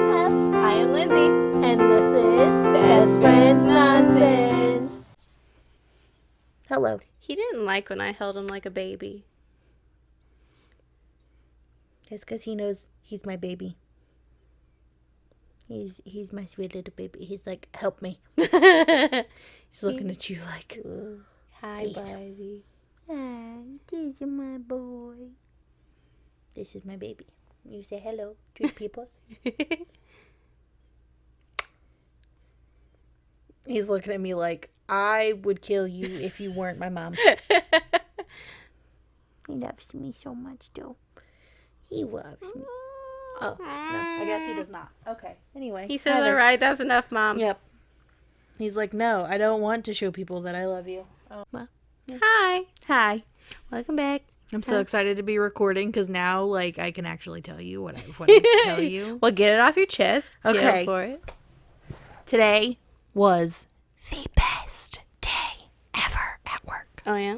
Steph. I am Lindsay. And this is Best Friends Nonsense. Hello. He didn't like when I held him like a baby. It's because he knows he's my baby. He's my sweet little baby. He's like, help me. He's looking at you like, hi, baby. Hi, this is my boy. This is my baby. You say hello to the peoples. He's looking at me like, I would kill you if you weren't my mom. He loves me so much, though. He loves me. Oh, no, I guess he does not. Okay, anyway. He says, all right, that's enough, Mom. Yep. He's like, no, I don't want to show people that I love you. Oh, well. Yeah. Hi. Hi. Welcome back. I'm so excited to be recording because now, like, I can actually tell you what I need to tell you. Well, get it off your chest. Okay. Go for it. Today was the best day ever at work. Oh, yeah?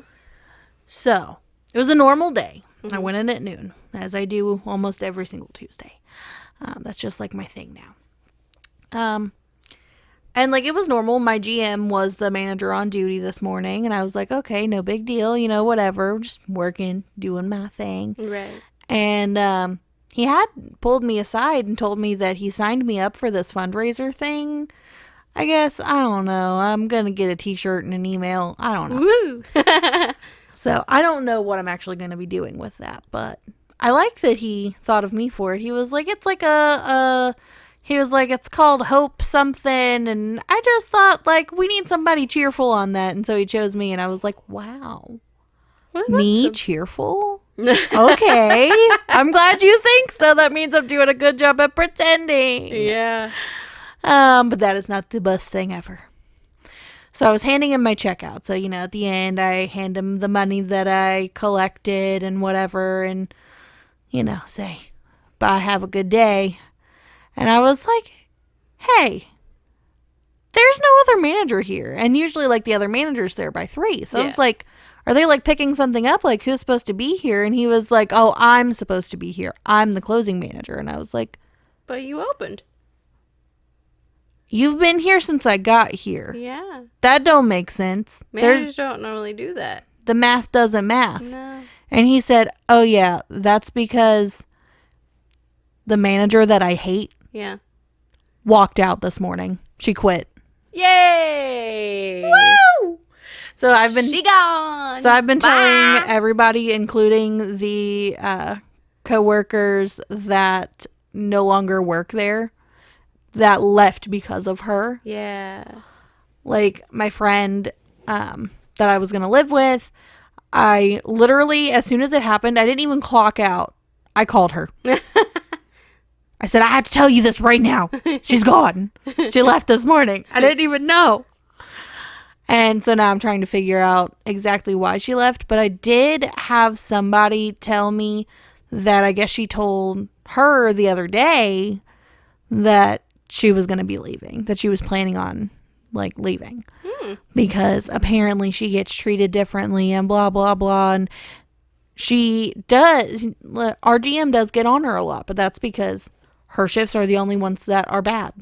So, it was a normal day. Mm-hmm. I went in at noon, as I do almost every single Tuesday. That's just like my thing now. And like it was normal. My GM was the manager on duty this morning, and I was like, okay, no big deal, whatever, just working, doing my thing. Right. And he had pulled me aside and told me that he signed me up for this fundraiser thing. I guess, I don't know. I'm going to get a t-shirt and an email. I don't know. Woo! So I don't know what I'm actually going to be doing with that, but I like that he thought of me for it. He was like, it's like it's called Hope something. And I just thought, like, we need somebody cheerful on that. And so he chose me. And I was like, wow. Me cheerful? Okay. I'm glad you think so. That means I'm doing a good job at pretending. Yeah. But that is not the best thing ever. So I was handing him my checkout. So, at the end, I hand him the money that I collected and whatever. And, say, bye, have a good day. And I was like, hey, there's no other manager here. And usually, like, the other manager's there by 3. So I was like, are they, like, picking something up? Like, who's supposed to be here? And he was like, oh, I'm supposed to be here. I'm the closing manager. And I was like, but you opened. You've been here since I got here. Yeah. That don't make sense. Managers don't normally do that. The math doesn't math. No. And he said, oh, yeah, that's because the manager that I hate walked out this morning. She quit. Yay! Woo! She gone. So I've been telling everybody, including the coworkers that no longer work there, that left because of her. Yeah. Like my friend that I was going to live with, I literally, as soon as it happened, I didn't even clock out. I called her. I said, I have to tell you this right now. She's gone. She left this morning. I didn't even know. And so now I'm trying to figure out exactly why she left. But I did have somebody tell me that I guess she told her the other day that she was going to be leaving, that she was planning on like leaving because apparently she gets treated differently and blah, blah, blah. And our GM does get on her a lot, but that's because her shifts are the only ones that are bad.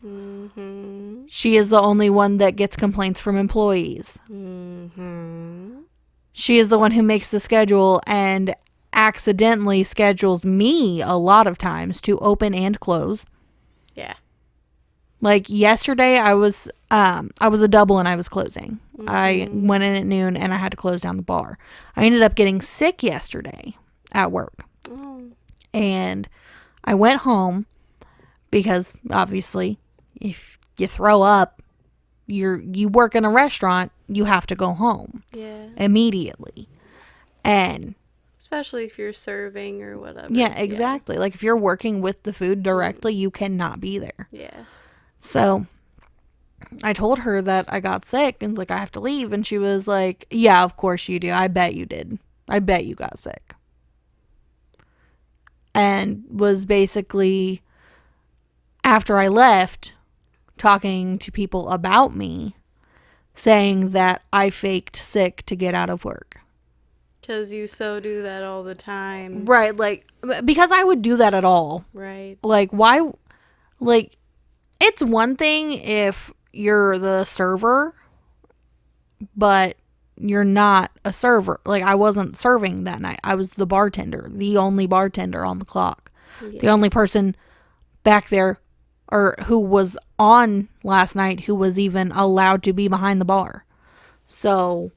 Mm-hmm. She is the only one that gets complaints from employees. Mm-hmm. She is the one who makes the schedule and accidentally schedules me a lot of times to open and close. Yeah. Like yesterday I was a double and I was closing. Mm-hmm. I went in at noon and I had to close down the bar. I ended up getting sick yesterday at work. Oh. And I went home because obviously if you throw up, you work in a restaurant, you have to go home. Yeah. Immediately. And especially if you're serving or whatever. Yeah, exactly. Yeah. Like if you're working with the food directly, you cannot be there. Yeah. So I told her that I got sick and was like, I have to leave. And she was like, yeah, of course you do. I bet you did. I bet you got sick. And was basically, after I left, talking to people about me, saying that I faked sick to get out of work. Because you so do that all the time. Right, like, because I would do that at all. Right. Like, why Like, it's one thing if you're the server, but you're not a server. Like, I wasn't serving that night. I was the bartender, the only bartender on the clock. Yeah. The only person back there or who was on last night who was even allowed to be behind the bar. So,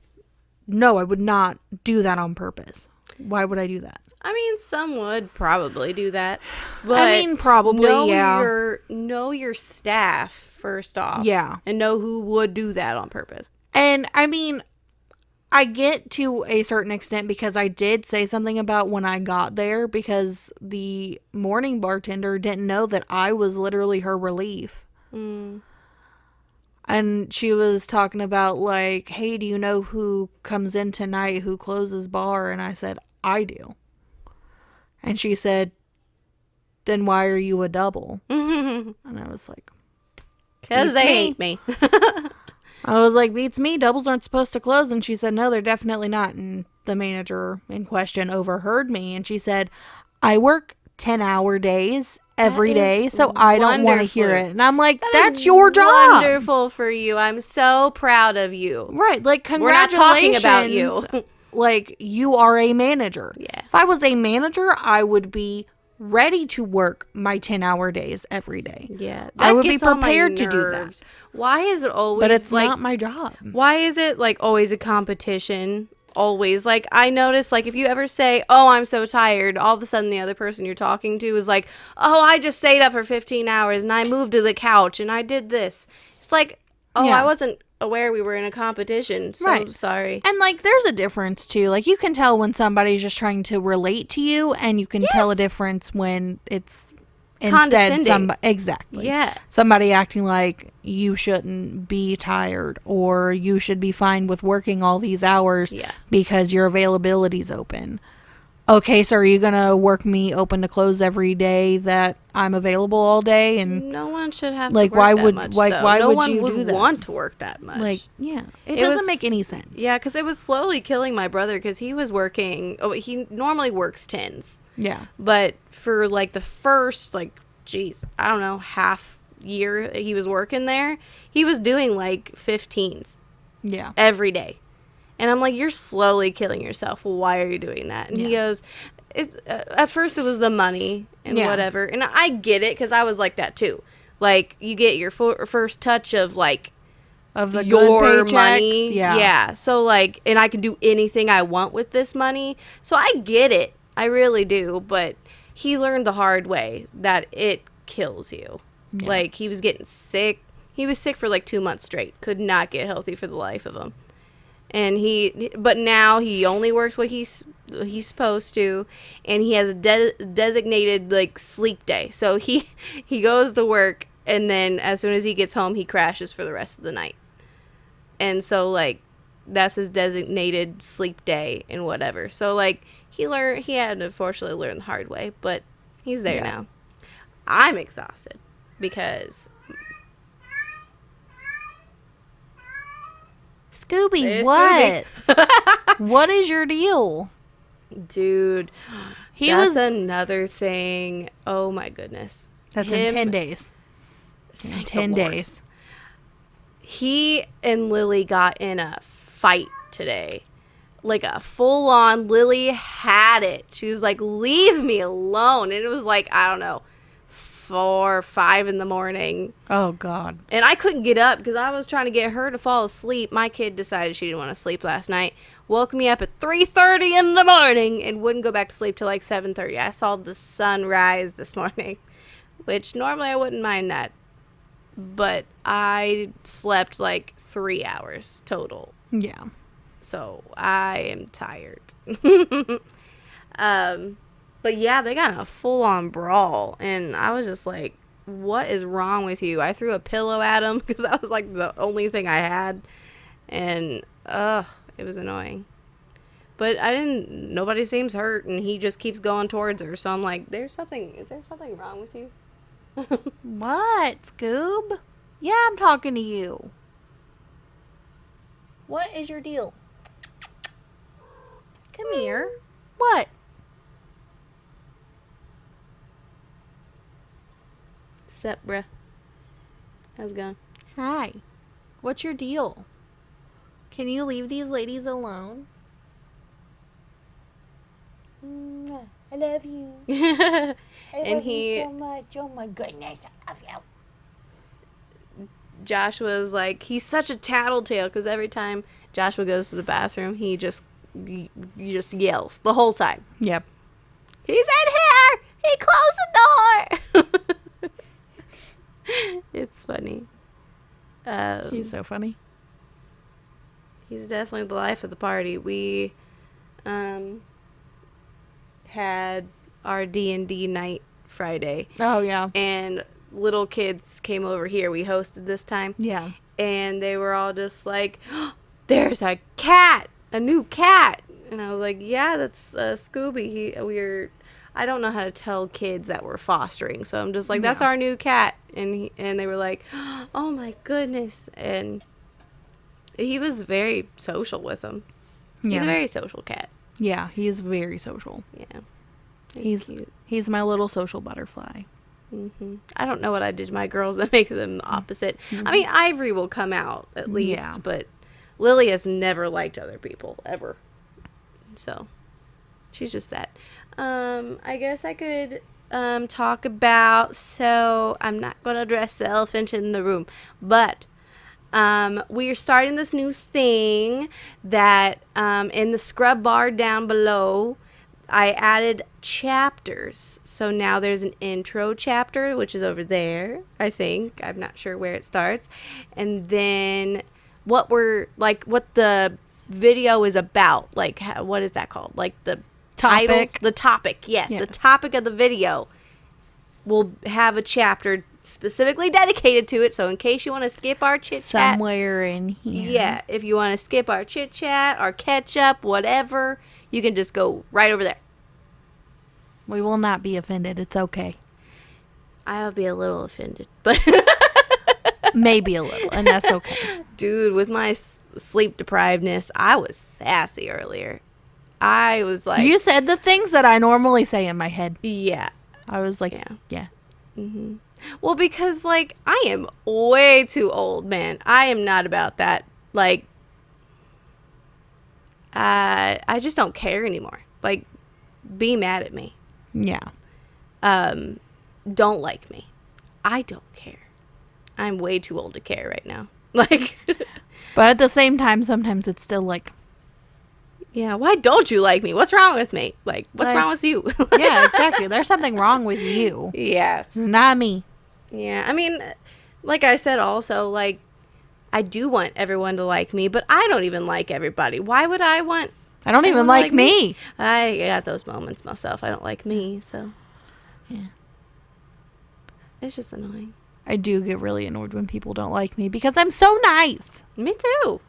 no, I would not do that on purpose. Why would I do that? I mean, some would probably do that. But I mean, probably, yeah. Know your staff, first off. Yeah. And know who would do that on purpose. And, I mean, I get to a certain extent because I did say something about when I got there because the morning bartender didn't know that I was literally her relief. Mm. And she was talking about, like, hey, do you know who comes in tonight, who closes bar? And I said, I do. And she said, then why are you a double? And I was like, because they hate me. I was like, beats me. Doubles aren't supposed to close. And she said, no, they're definitely not. And the manager in question overheard me. And she said, I work 10-hour days every day, so I don't want to hear it. And I'm like, that's your job. Wonderful for you. I'm so proud of you. Right. Like, congratulations. We're not talking about you. Like, you are a manager. Yeah. If I was a manager, I would be ready to work my 10-hour days every day. Yeah. I would be prepared to do that. Why is it always But it's like, not my job. why is it like always a competition? Always. Like, I notice, like, if you ever say, oh, I'm so tired, all of a sudden the other person you're talking to is like, oh, I just stayed up for 15 hours and I moved to the couch and I did this. It's like, oh, Yeah. I wasn't aware we were in a competition. So Right. sorry. And, like, there's a difference, too. Like, you can tell when somebody's just trying to relate to you, and you can tell a difference when it's instead Condescending. exactly. Yeah. Somebody acting like you shouldn't be tired, or you should be fine with working all these hours Yeah. because your availability's open. Okay, so are you going to work me open to close every day that I'm available all day? And No one should have like, to work why that would much, like though. why no would one you would do that? want to work that much. Like, yeah, it It doesn't was- make any sense. Yeah, because it was slowly killing my brother because he was working. Oh, he normally works 10s. Yeah. But for like the first, like, geez, I don't know, half year he was working there, he was doing like 15s Yeah. every day. And I'm like, you're slowly killing yourself. Why are you doing that? And he goes, it's at first it was the money and whatever. And I get it because I was like that too. Like, you get your first touch of like Of the your good paychecks, money. yeah. So like, and I can do anything I want with this money. So I get it. I really do. But he learned the hard way that it kills you. Yeah. Like, he was getting sick. He was sick for like 2 months straight. Could not get healthy for the life of him. And but now he only works what he's supposed to, and he has a designated like sleep day. So he goes to work, and then as soon as he gets home, he crashes for the rest of the night. And so like, that's his designated sleep day and whatever. So like, he had to unfortunately learn the hard way, but he's there now. I'm exhausted because Scooby, There's what? What is your deal? dude, He that's was another thing. Oh my goodness. That's in 10 days. In Thank the 10 Lord. days. He and Lily got in a fight today. Like a full on, Lily had it. She was like, leave me alone. And it was like, I don't know, 4 or 5 in the morning. Oh, God. And I couldn't get up because I was trying to get her to fall asleep. My kid decided she didn't want to sleep last night. Woke me up at 3:30 in the morning and wouldn't go back to sleep till like 7:30. I saw the sun rise this morning, which normally I wouldn't mind that. But I slept like 3 hours total. Yeah. So I am tired. But yeah, they got in a full-on brawl, and I was just like, what is wrong with you? I threw a pillow at him because that was like the only thing I had, and it was annoying. But nobody seems hurt, and he just keeps going towards her, so I'm like, is there something wrong with you? What, Scoob? Yeah, I'm talking to you. What is your deal? Come here. What? Sup, bruh? How's it going? Hi. What's your deal? Can you leave these ladies alone? I love you. I love you so much. Oh my goodness, I love you. Joshua's like, he's such a tattletale because every time Joshua goes to the bathroom, he just yells the whole time. Yep. He's in here! He closed the door! It's funny. He's so funny. He's definitely the life of the party. We had our D&D night Friday. Oh, yeah. And little kids came over here. We hosted this time. Yeah. And they were all just like, oh, there's a cat! A new cat! And I was like, yeah, that's Scooby. I don't know how to tell kids that we're fostering. So I'm just like, that's our new cat. And they were like, oh my goodness. And he was very social with them. He's a very social cat. Yeah, he is very social. Yeah. He's cute. He's my little social butterfly. Mm-hmm. I don't know what I did to my girls that make them the opposite. Mm-hmm. I mean, Ivory will come out at least, but Lily has never liked other people, ever. So, she's just that. I guess I could talk about, so I'm not going to address the elephant in the room, but we are starting this new thing that in the scrub bar down below, I added chapters. So now there's an intro chapter, which is over there, I think. I'm not sure where it starts. And then what the video is about. Like, what is that called? Like the topic. Title, the topic, yes. The topic of the video will have a chapter specifically dedicated to it. So in case you want to skip our chit chat. Somewhere in here. Yeah. If you want to skip our chit chat, our catch up, whatever, you can just go right over there. We will not be offended. It's okay. I'll be a little offended, but maybe a little, and that's okay. Dude, with my sleep deprivedness, I was sassy earlier. I was like, you said the things that I normally say in my head. Yeah. I was like, yeah. Mm-hmm. Well, because like I am way too old, man. I am not about that. Like, I just don't care anymore. Like, be mad at me. Yeah. Don't like me. I don't care. I'm way too old to care right now. Like, but at the same time, sometimes it's still like, yeah, why don't you like me? What's wrong with me? Like, what's wrong with you? Yeah, exactly. There's something wrong with you. Yeah. It's not me. Yeah. I mean, like I said also, like, I do want everyone to like me, but I don't even like everybody. Why would I want... I don't even like me. I got those moments myself. I don't like me, so... Yeah. It's just annoying. I do get really annoyed when people don't like me because I'm so nice. Me too.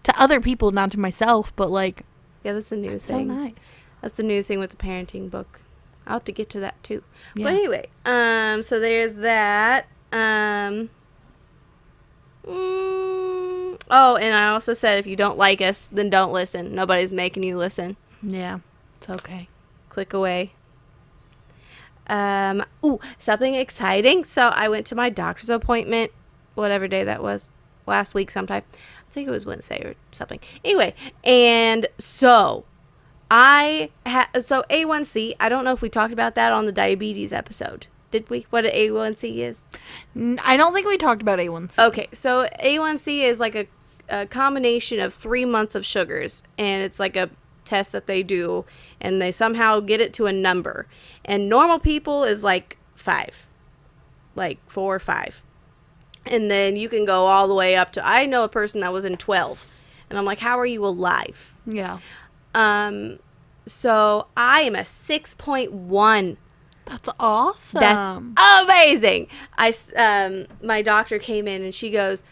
To other people, not to myself, but like... Yeah, that's a new thing. So nice. That's a new thing with the parenting book. I'll have to get to that too. Yeah. But anyway, so there's that. Oh, and I also said if you don't like us, then don't listen. Nobody's making you listen. Yeah, it's okay. Click away. Something exciting. So I went to my doctor's appointment, whatever day that was, last week sometime. I think it was Wednesday or something. Anyway, and so so A1C, I don't know if we talked about that on the diabetes episode. Did we? What an A1C is? I don't think we talked about A1C. Okay, so A1C is like a combination of 3 months of sugars, and it's like a test that they do, and they somehow get it to a number. And normal people is like 5, like 4 or 5. And then you can go all the way up to, I know a person that was in 12, and I'm like, how are you alive? Yeah. So I am a 6.1. That's awesome. That's amazing. My doctor came in and she goes,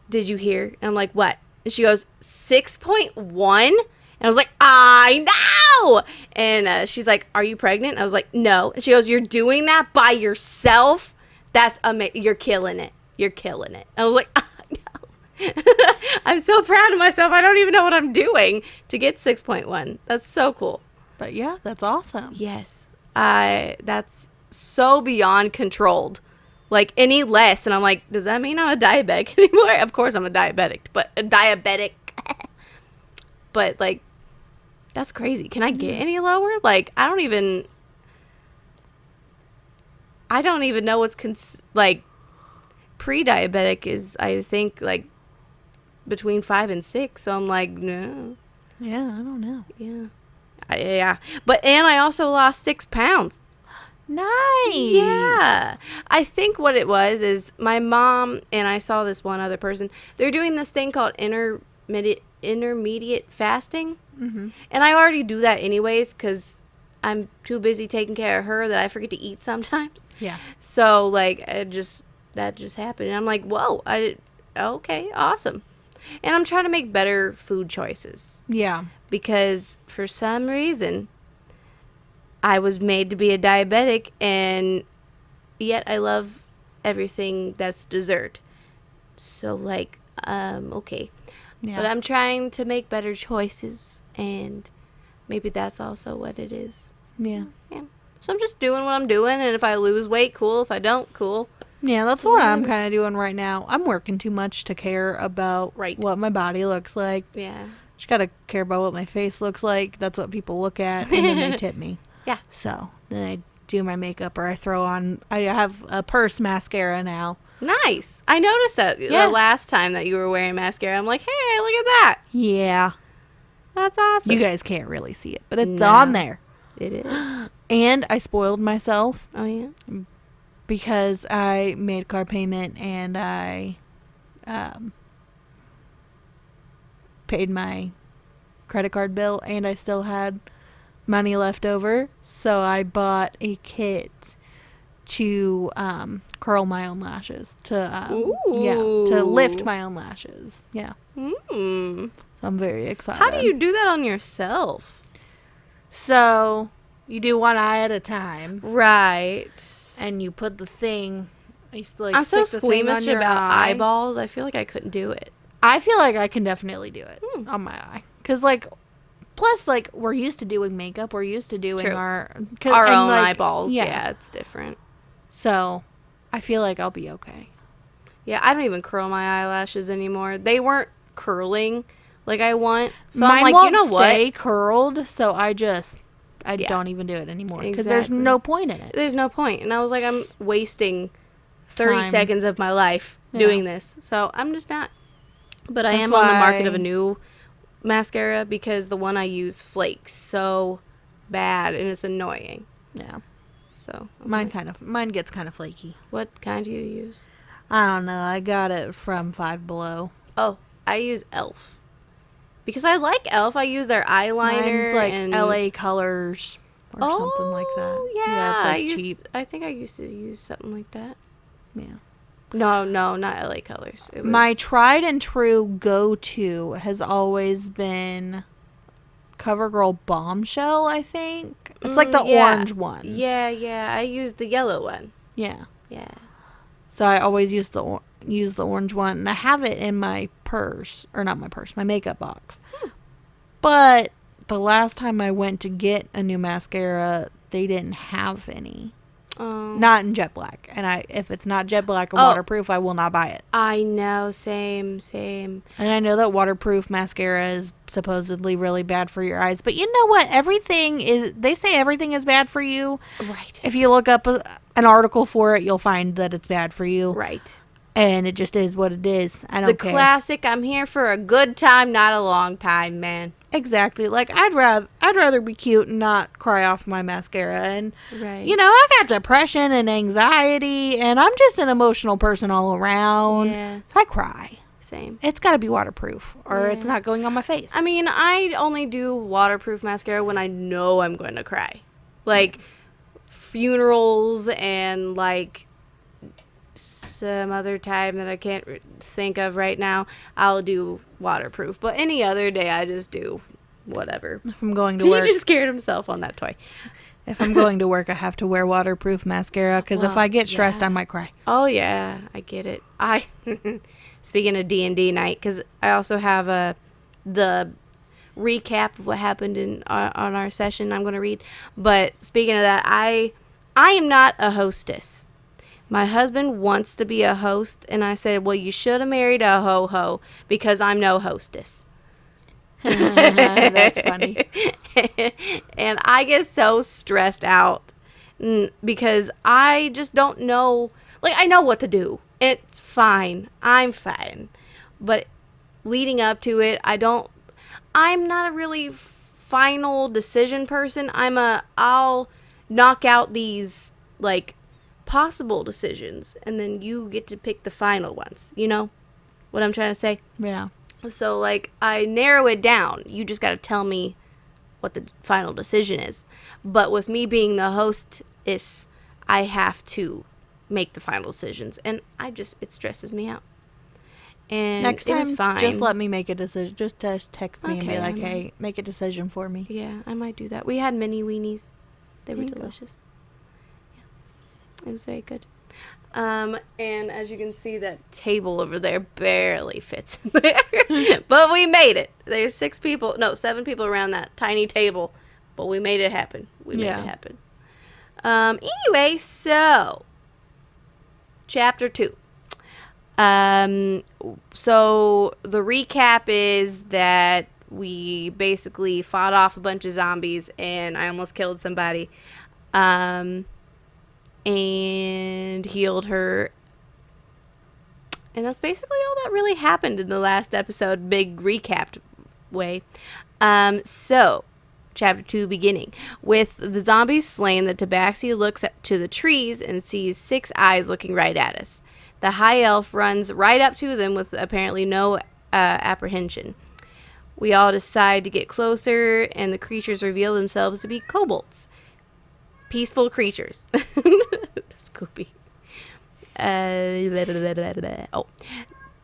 did you hear? And I'm like, what? And she goes, 6.1? And I was like, I know. And she's like, are you pregnant? I was like, no. And she goes, you're doing that by yourself? That's amazing. You're killing it. You're killing it. And I was like, oh, no. I'm so proud of myself. I don't even know what I'm doing to get 6.1. That's so cool. But yeah, that's awesome. Yes. That's so beyond controlled. like any less. And I'm like, does that mean I'm a diabetic anymore? Of course I'm a diabetic, but a diabetic. But like, that's crazy. Can I get any lower? Like, I don't even know what's like pre-diabetic is, I think, like between 5 and 6. So I'm like, no. Yeah, I don't know. Yeah. Yeah. But, and I also lost 6 pounds. Nice. Yeah. I think what it was is my mom and I saw this one other person. They're doing this thing called intermediate fasting. Mm-hmm. And I already do that anyways because I'm too busy taking care of her that I forget to eat sometimes. Yeah. So, like, that just happened. And I'm like, whoa, okay, awesome. And I'm trying to make better food choices. Yeah. Because for some reason, I was made to be a diabetic, and yet I love everything that's dessert. So, like, okay. Yeah. But I'm trying to make better choices, and maybe that's also what it is. Yeah. Yeah. So I'm just doing what I'm doing, and if I lose weight, cool. If I don't, cool. Yeah, that's So what I'm whatever. kind of doing right now. I'm working too much to care about Right. what my body looks like. Yeah. Just gotta care about what my face looks like. That's what people look at, and then they tip me. Yeah. So then I do my makeup, or I throw on. I have a purse mascara now. Nice. I noticed that Yeah. the last time that you were wearing mascara. I'm like, hey, look at that. Yeah, That's awesome. you guys can't really see it, but it's No. on there. It is. And I spoiled myself Oh, yeah? because I made a car payment and I paid my credit card bill, and I still had money left over, so I bought a kit to curl my own lashes, to lift Ooh. my own lashes. Yeah, Mm. so I'm very excited. How do you do that on yourself? So you do one eye at a time, Right. and you put the thing. I used to, like, I'm so stick the thing on squeamish your about eye. eyeballs. I feel like I couldn't do it. I feel like I can definitely do it Hmm. on my eye. Because, like, plus, like, we're used to doing makeup. We're used to doing True. our Our and, own like, eyeballs. Yeah, it's different. So, I feel like I'll be okay. Yeah, I don't even curl my eyelashes anymore. They weren't curling like I want. So Mine I'm like, won't you know stay what? curled, so I Yeah. don't even do it anymore. Because there's Exactly. no point in it. There's no point. And I was like, I'm wasting 30 Time. seconds of my life Yeah. doing this. So I'm just not. But I That's am on the market of why- a new mascara because the one I use flakes so bad and it's annoying. Yeah. So I'm Mine like, mine gets kind of flaky. what kind do you use? I don't know. I got it from Five Below. Oh, I use Elf. Because I like Elf. I use their eyeliner. Mine's like and LA Colors or something like that. Yeah, it's like cheap. I think I used to use something like that. Yeah. No, not LA Colors. It was My tried and true go-to has always been CoverGirl Bombshell, I think. It's like the yeah. orange one. Yeah. I used the yellow one. Yeah. Yeah. So I always use the orange one, and I have it in my purse, or not my purse, my makeup box. But the last time I went to get a new mascara, they didn't have any. Not in jet black. And if it's not jet black or waterproof, I will not buy it. I know, same. And I know that waterproof mascara is supposedly really bad for your eyes, but you know what? They say everything is bad for you. Right. If you look up an article for it, you'll find that it's bad for you. Right. And it just is what it is. I don't care. The classic, I'm here for a good time, not a long time, man. Exactly. Like, I'd rather be cute and not cry off my mascara. And, Right. you know, I got depression and anxiety, and I'm just an emotional person all around. Yeah. So I cry. Same. It's got to be waterproof, or Yeah. it's not going on my face. I mean, I only do waterproof mascara when I know I'm going to cry. Like, funerals and, like, some other time that I can't think of right now, I'll do waterproof. But any other day, I just do whatever. If I'm going to He work, just scared himself on that toy. if I'm going to work, I have to wear waterproof mascara, because if Well, I get stressed, yeah. I might cry. Oh yeah, I get it. Speaking of D&D night, because I also have the recap of what happened on our session I'm going to read. But speaking of that, I am not a hostess, My husband wants to be a host, and I said, well, you should have married a ho-ho because I'm no hostess. That's funny. And I get so stressed out because I just don't know. Like, I know what to do. It's fine. I'm fine. But leading up to it, I'm not a really final decision person. I'll knock out these, like, possible decisions, and then you get to pick the final ones. You know what I'm trying to say? Yeah. So, like, I narrow it down. You just got to tell me what the final decision is. But with me being the hostess, I have to make the final decisions. And it stresses me out. And Next it was time, fine. just let me make a decision. Just text me and be Okay, like, hey, make a decision for me. Yeah, I might do that. We had mini weenies. They were There you go. delicious. Yeah, it was very good. And as you can see, that table over there barely fits in there. But we made it. There's 7 people around that tiny table. But we made it happen. We made it happen. Anyway, so chapter 2. So the recap is that we basically fought off a bunch of zombies and I almost killed somebody. And healed her. And that's basically all that really happened in the last episode, big recapped way. So, chapter 2 beginning. With the zombies slain, the tabaxi looks to the trees and sees 6 eyes looking right at us. The high elf runs right up to them with apparently no apprehension. We all decide to get closer, and the creatures reveal themselves to be kobolds. Peaceful creatures. Scooby.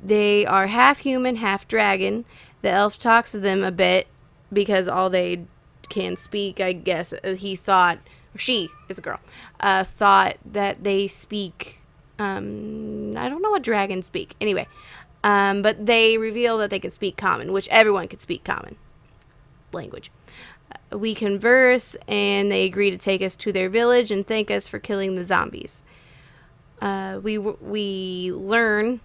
They are half human, half dragon. The elf talks to them a bit because all they can speak, I guess, he thought, or she is a girl, thought that they speak, I don't know what dragons speak. Anyway, but they reveal that they can speak common, which everyone can speak common language. We converse, and they agree to take us to their village and thank us for killing the zombies. We learn,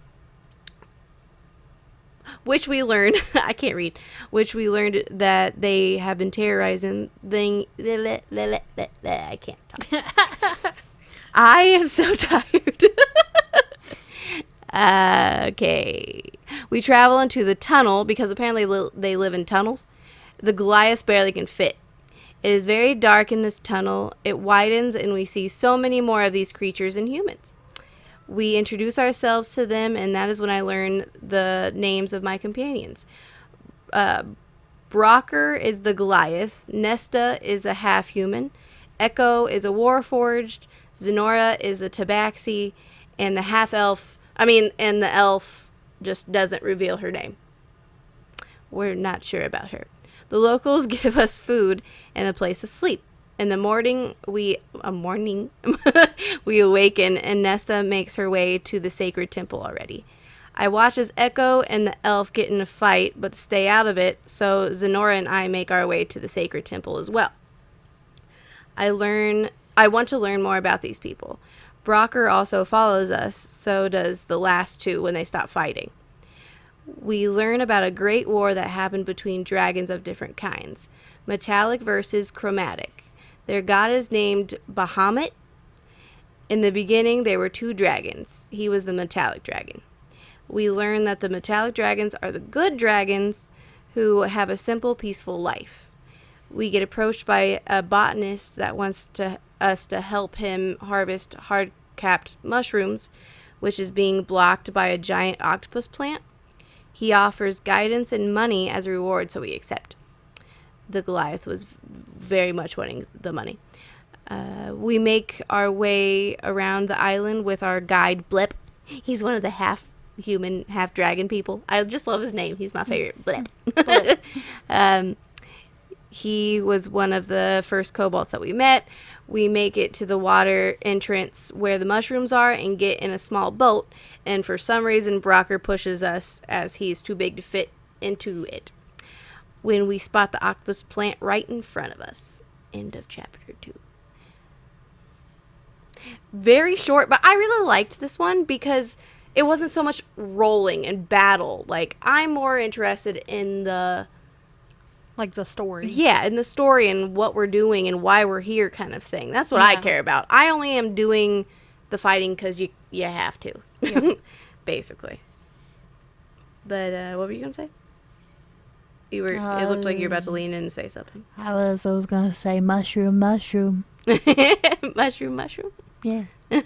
I can't read, which we learned that they have been terrorizing I can't talk. I am so tired. Okay. We travel into the tunnel because apparently they live in tunnels. The Goliath barely can fit. It is very dark in this tunnel. It widens and we see so many more of these creatures and humans. We introduce ourselves to them, and that is when I learn the names of my companions. Brocker is the Goliath. Nesta is a half-human. Echo is a Warforged. Zenora is the Tabaxi. And the and the elf just doesn't reveal her name. We're not sure about her. The locals give us food and a place to sleep. In the morning, we awaken, and Nesta makes her way to the sacred temple already. I watch as Echo and the elf get in a fight, but stay out of it, so Zenora and I make our way to the sacred temple as well. I want to learn more about these people. Brocker also follows us, so does the last 2 when they stop fighting. We learn about a great war that happened between dragons of different kinds. Metallic versus chromatic. Their god is named Bahamut. In the beginning, there were 2 dragons. He was the metallic dragon. We learn that the metallic dragons are the good dragons who have a simple, peaceful life. We get approached by a botanist that wants us to help him harvest hard-capped mushrooms, which is being blocked by a giant octopus plant. He offers guidance and money as a reward, so we accept. The Goliath was very much wanting the money. We make our way around the island with our guide, Blip. He's one of the half-human, half-dragon people. I just love his name. He's my favorite. Blip. Blip. He was one of the first kobolds that we met. We make it to the water entrance where the mushrooms are and get in a small boat. And for some reason, Brocker pushes us as he's too big to fit into it. When we spot the octopus plant right in front of us. End of chapter 2. Very short, but I really liked this one because it wasn't so much rolling and battle. Like, I'm more interested in the story. Yeah, in the story and what we're doing and why we're here kind of thing. That's what I care about. I only am doing the fighting because you have to, basically. But what were you going to say? It looked like you were about to lean in and say something. I was going to say mushroom. Mushroom. Yeah. I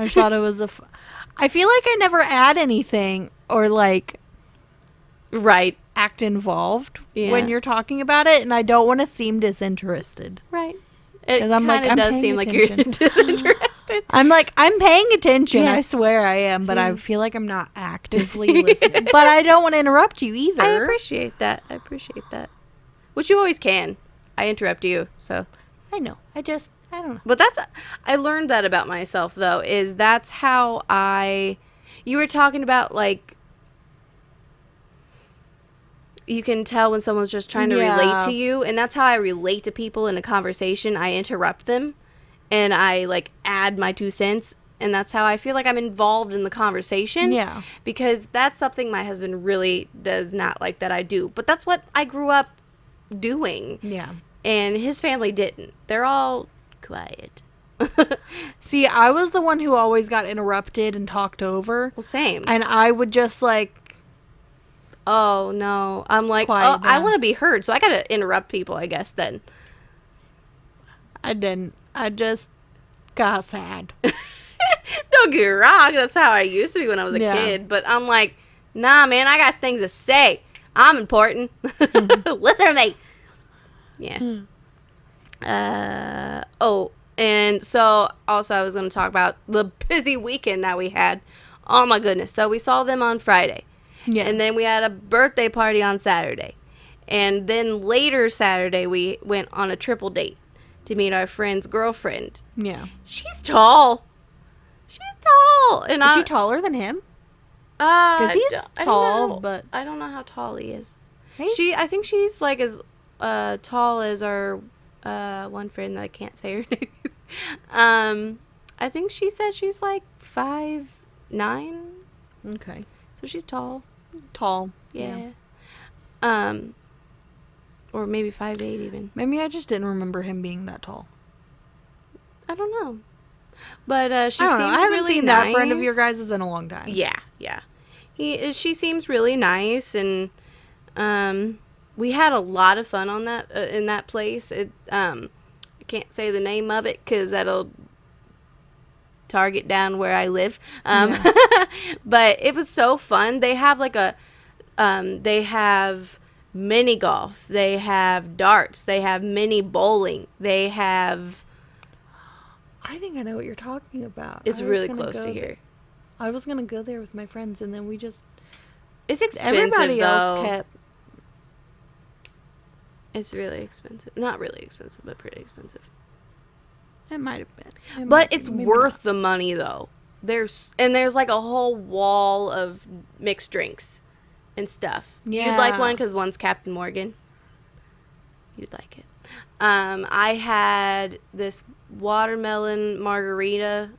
just thought it was I feel like I never add anything or like right act involved when you're talking about it, and I don't want to seem disinterested. Right. It kind of does seem like you're disinterested. I'm paying attention. Yes. I swear I am, but I feel like I'm not actively listening. But I don't want to interrupt you either. I appreciate that. Which you always can. I interrupt you, so. I know. I don't know. But I learned that about myself, though, is that's how you were talking about, like, you can tell when someone's just trying to relate to you, and that's how I relate to people in a conversation. I interrupt them, and I, like, add my 2 cents, and that's how I feel like I'm involved in the conversation. Yeah. Because that's something my husband really does not like that I do. But that's what I grew up doing. Yeah. And his family didn't. They're all quiet. See, I was the one who always got interrupted and talked over. Well, same. And I would just, like... Oh, no. I'm like, I want to be heard, so I got to interrupt people, I guess, then. I didn't. I just got sad. Don't get me wrong. That's how I used to be when I was a kid. But I'm like, nah, man, I got things to say. I'm important. Listen to me. Yeah. And so also I was going to talk about the busy weekend that we had. Oh, my goodness. So we saw them on Friday. Yeah. And then we had a birthday party on Saturday. And then later Saturday, we went on a triple date to meet our friend's girlfriend. Yeah. She's tall. And is she taller than him? Because he's tall, but... I don't know how tall he is. Hey? I think she's, like, as tall as our one friend that I can't say her name. I think she said she's, like, 5'9". Okay. So she's tall. Yeah. Or maybe 5'8" even. Maybe I just didn't remember him being that tall. I don't know. But she seems I haven't really seen nice. that friend of your guys' in a long time. Yeah. She seems really nice, and we had a lot of fun on that in that place. I can't say the name of it because that'll target down where I live. But it was so fun. They have like they have mini golf. They have darts. They have mini bowling. They have... I think I know what you're talking about. It's really close to here. I was going to go there with my friends, and then we just... It's expensive, everybody though. Else kept... It's really expensive. Not really expensive, but pretty expensive. It might have been. But it's worth the money, though. There's like a whole wall of mixed drinks and stuff. Yeah. You'd like one because one's Captain Morgan. You'd like it. I had this watermelon margarita.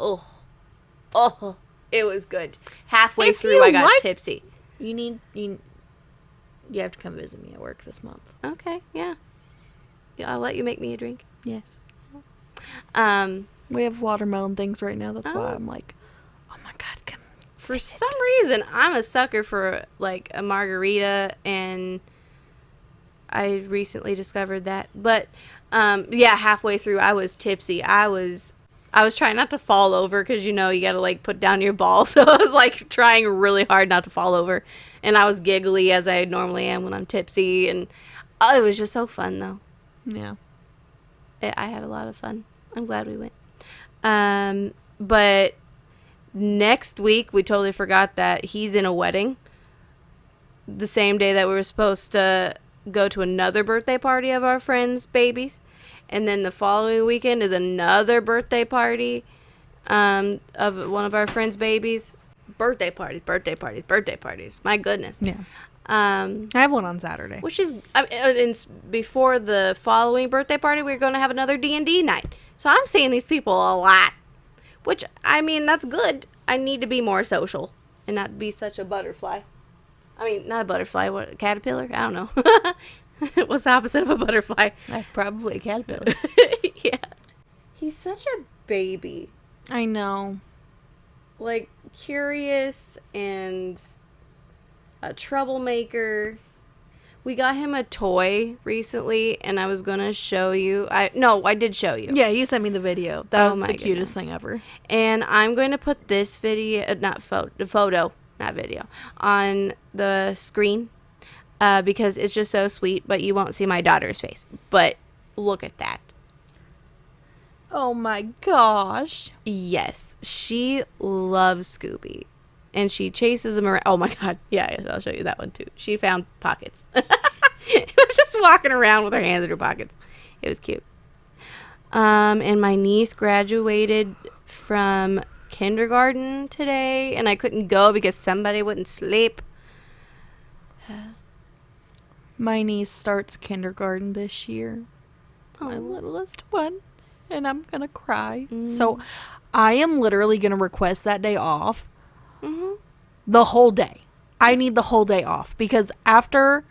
Oh, it was good. Halfway through, I got tipsy. You have to come visit me at work this month. Okay, yeah. I'll let you make me a drink. Yes. We have watermelon things right now. That's why I'm like, oh my God, come. For some reason, I'm a sucker for like a margarita, and I recently discovered that. But halfway through, I was tipsy. I was trying not to fall over because you got to like put down your ball. So I was like trying really hard not to fall over, and I was giggly as I normally am when I'm tipsy, and it was just so fun though. Yeah, I had a lot of fun. I'm glad we went. But next week, we totally forgot that he's in a wedding the same day that we were supposed to go to another birthday party of our friend's babies. And then the following weekend is another birthday party of one of our friend's babies. Birthday parties. My goodness. Yeah. I have one on Saturday. Which is, before the following birthday party, we're going to have another D&D night. So I'm seeing these people a lot. Which, I mean, that's good. I need to be more social and not be such a butterfly. I mean, not a butterfly, what, a caterpillar? I don't know. What's the opposite of a butterfly? Probably a caterpillar. Yeah. He's such a baby. I know. Like, curious and a troublemaker. We got him a toy recently, and I was going to show you. I did show you. Yeah, you sent me the video. That was the cutest thing ever. And I'm going to put this video, not video, on the screen because it's just so sweet, but you won't see my daughter's face. But look at that. Oh my gosh. Yes, she loves Scooby. And she chases him around. Oh my god. Yeah, I'll show you that one too. She found pockets. It was just walking around with her hands in her pockets. It was cute. And my niece graduated from kindergarten today. And I couldn't go because somebody wouldn't sleep. My niece starts kindergarten this year. My littlest one. And I'm going to cry. So I am literally going to request that day off. The whole day. I need the whole day off because after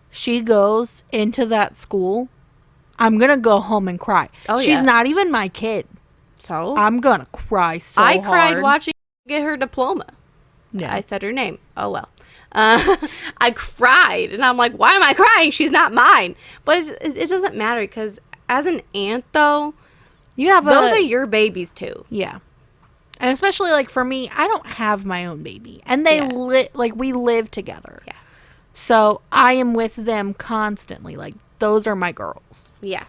she goes into that school, I'm going to go home and cry. She's not even my kid. So? I'm going to cry so hard. I cried watching her get her diploma. Yeah. I said her name. Oh, well. I cried. And I'm like, why am I crying? She's not mine. But it doesn't matter because as an aunt, though, those are your babies, too. Yeah. And especially, like, for me, I don't have my own baby. And they, we live together. Yeah. So, I am with them constantly. Like, those are my girls. Yeah.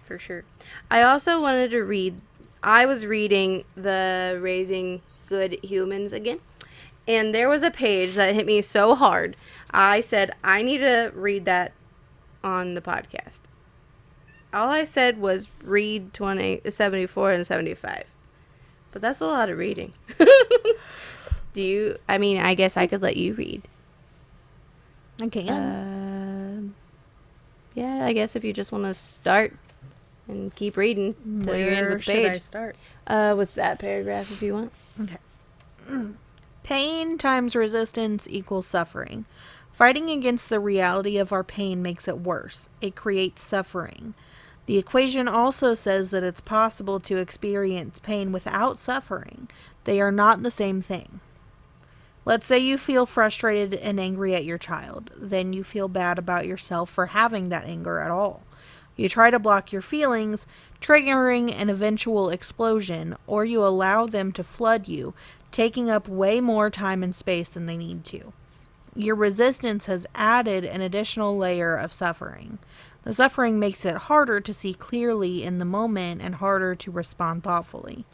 For sure. I also wanted to read... I was reading the Raising Good Humans again. And there was a page that hit me so hard. I said, I need to read that on the podcast. All I said was read 74 and 75. But that's a lot of reading. I guess I could let you read. I can. Yeah, I guess if you just want to start and keep reading till you're in with the page. Where should I start? With that paragraph if you want. Okay. Pain times resistance equals suffering. Fighting against the reality of our pain makes it worse. It creates suffering. The equation also says that it's possible to experience pain without suffering. They are not the same thing. Let's say you feel frustrated and angry at your child. Then you feel bad about yourself for having that anger at all. You try to block your feelings, triggering an eventual explosion, or you allow them to flood you, taking up way more time and space than they need to. Your resistance has added an additional layer of suffering. The suffering makes it harder to see clearly in the moment and harder to respond thoughtfully.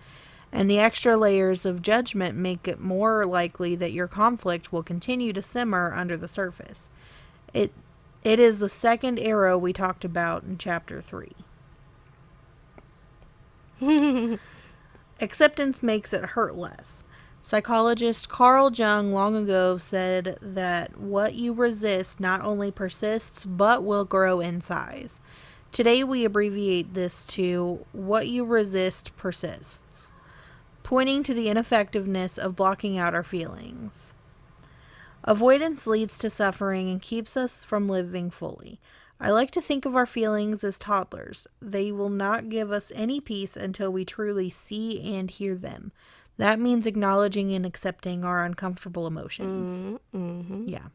And the extra layers of judgment make it more likely that your conflict will continue to simmer under the surface. It is the second arrow we talked about in chapter 3. Acceptance makes it hurt less. Psychologist Carl Jung long ago said that what you resist not only persists, but will grow in size. Today we abbreviate this to what you resist persists, pointing to the ineffectiveness of blocking out our feelings. Avoidance leads to suffering and keeps us from living fully. I like to think of our feelings as toddlers. They will not give us any peace until we truly see and hear them. That means acknowledging and accepting our uncomfortable emotions. Mm-hmm. Yeah.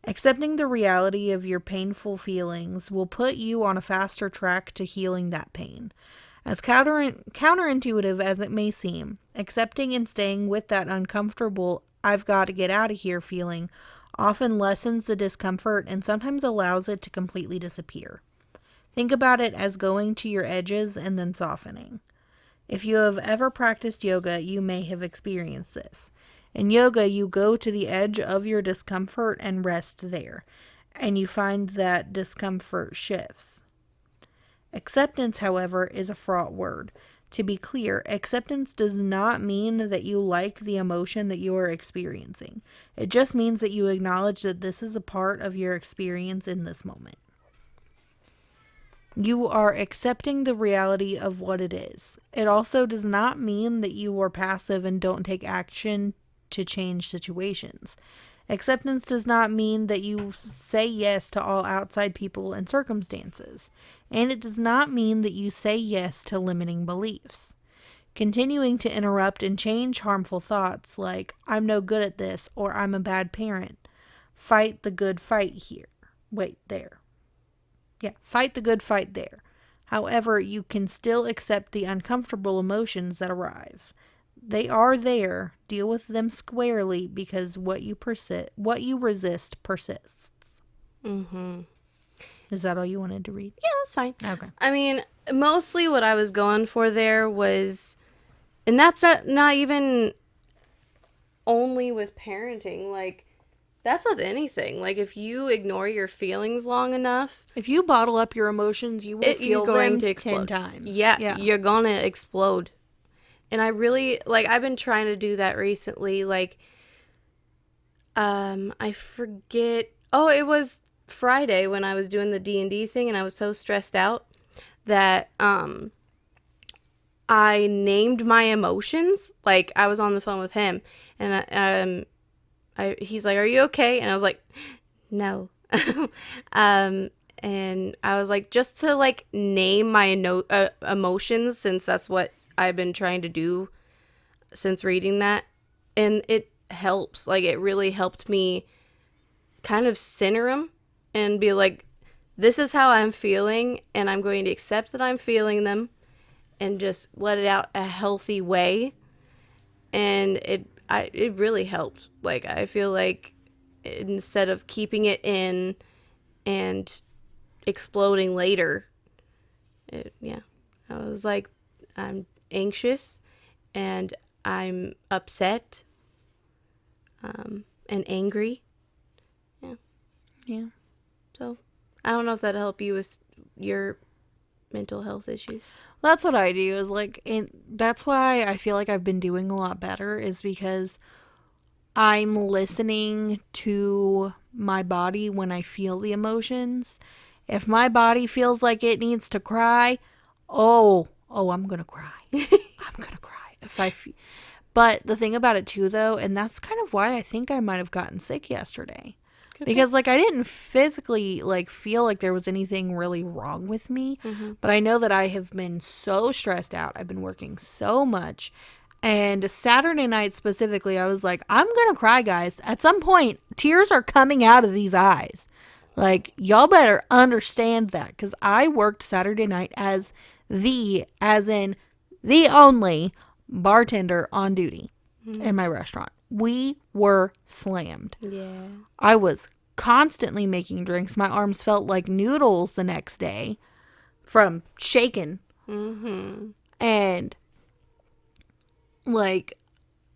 Accepting the reality of your painful feelings will put you on a faster track to healing that pain. As counterintuitive as it may seem, accepting and staying with that uncomfortable, I've got to get out of here feeling often lessens the discomfort and sometimes allows it to completely disappear. Think about it as going to your edges and then softening. If you have ever practiced yoga, you may have experienced this. In yoga, you go to the edge of your discomfort and rest there, and you find that discomfort shifts. Acceptance, however, is a fraught word. To be clear, acceptance does not mean that you like the emotion that you are experiencing. It just means that you acknowledge that this is a part of your experience in this moment. You are accepting the reality of what it is. It also does not mean that you are passive and don't take action to change situations. Acceptance does not mean that you say yes to all outside people and circumstances. And it does not mean that you say yes to limiting beliefs. Continuing to interrupt and change harmful thoughts like, I'm no good at this, or I'm a bad parent. Fight the good fight here. Wait, there. Yeah, fight the good fight there. However, you can still accept the uncomfortable emotions that arrive. They are there. Deal with them squarely because what you resist persists. Mm-hmm. Is that all you wanted to read? Yeah, that's fine. Okay. I mean, mostly what I was going for there was, and that's not even only with parenting, like, that's with anything. Like, if you ignore your feelings long enough, If you bottle up your emotions, you will feel them 10 times. Yeah, you're gonna explode. And I really, like, I've been trying to do that recently. Like, I forget. Oh, it was Friday when I was doing the D&D thing, and I was so stressed out that I named my emotions. Like, I was on the phone with him, and he's like, "Are you okay?" And I was like, "No." And I was like, just to like name my emotions, since that's what I've been trying to do since reading that, and it helps. Like, it really helped me kind of center them and be like, this is how I'm feeling, and I'm going to accept that I'm feeling them and just let it out a healthy way. And it really helped. Like, I feel like instead of keeping it in and exploding later, I was like, I'm anxious and I'm upset and angry. Yeah. So I don't know if that'll help you with your mental health issues. That's what I do, is like, that's why I feel like I've been doing a lot better, is because I'm listening to my body when I feel the emotions. If my body feels like it needs to cry, I'm gonna cry. I'm gonna cry. But the thing about it too, though, and that's kind of why I think I might have gotten sick yesterday. Because, like, I didn't physically, like, feel like there was anything really wrong with me. Mm-hmm. But I know that I have been so stressed out. I've been working so much. And Saturday night specifically, I was like, I'm going to cry, guys. At some point, tears are coming out of these eyes. Like, y'all better understand that. Because I worked Saturday night as the only bartender on duty in my restaurant. We were slammed. Yeah. I was constantly making drinks. My arms felt like noodles the next day from shaking. Mm-hmm. And, like,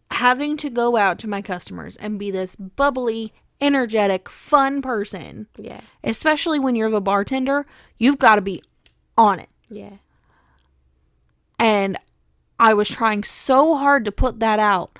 having to go out to my customers and be this bubbly, energetic, fun person. Yeah. Especially when you're the bartender, you've got to be on it. Yeah. And I was trying so hard to put that out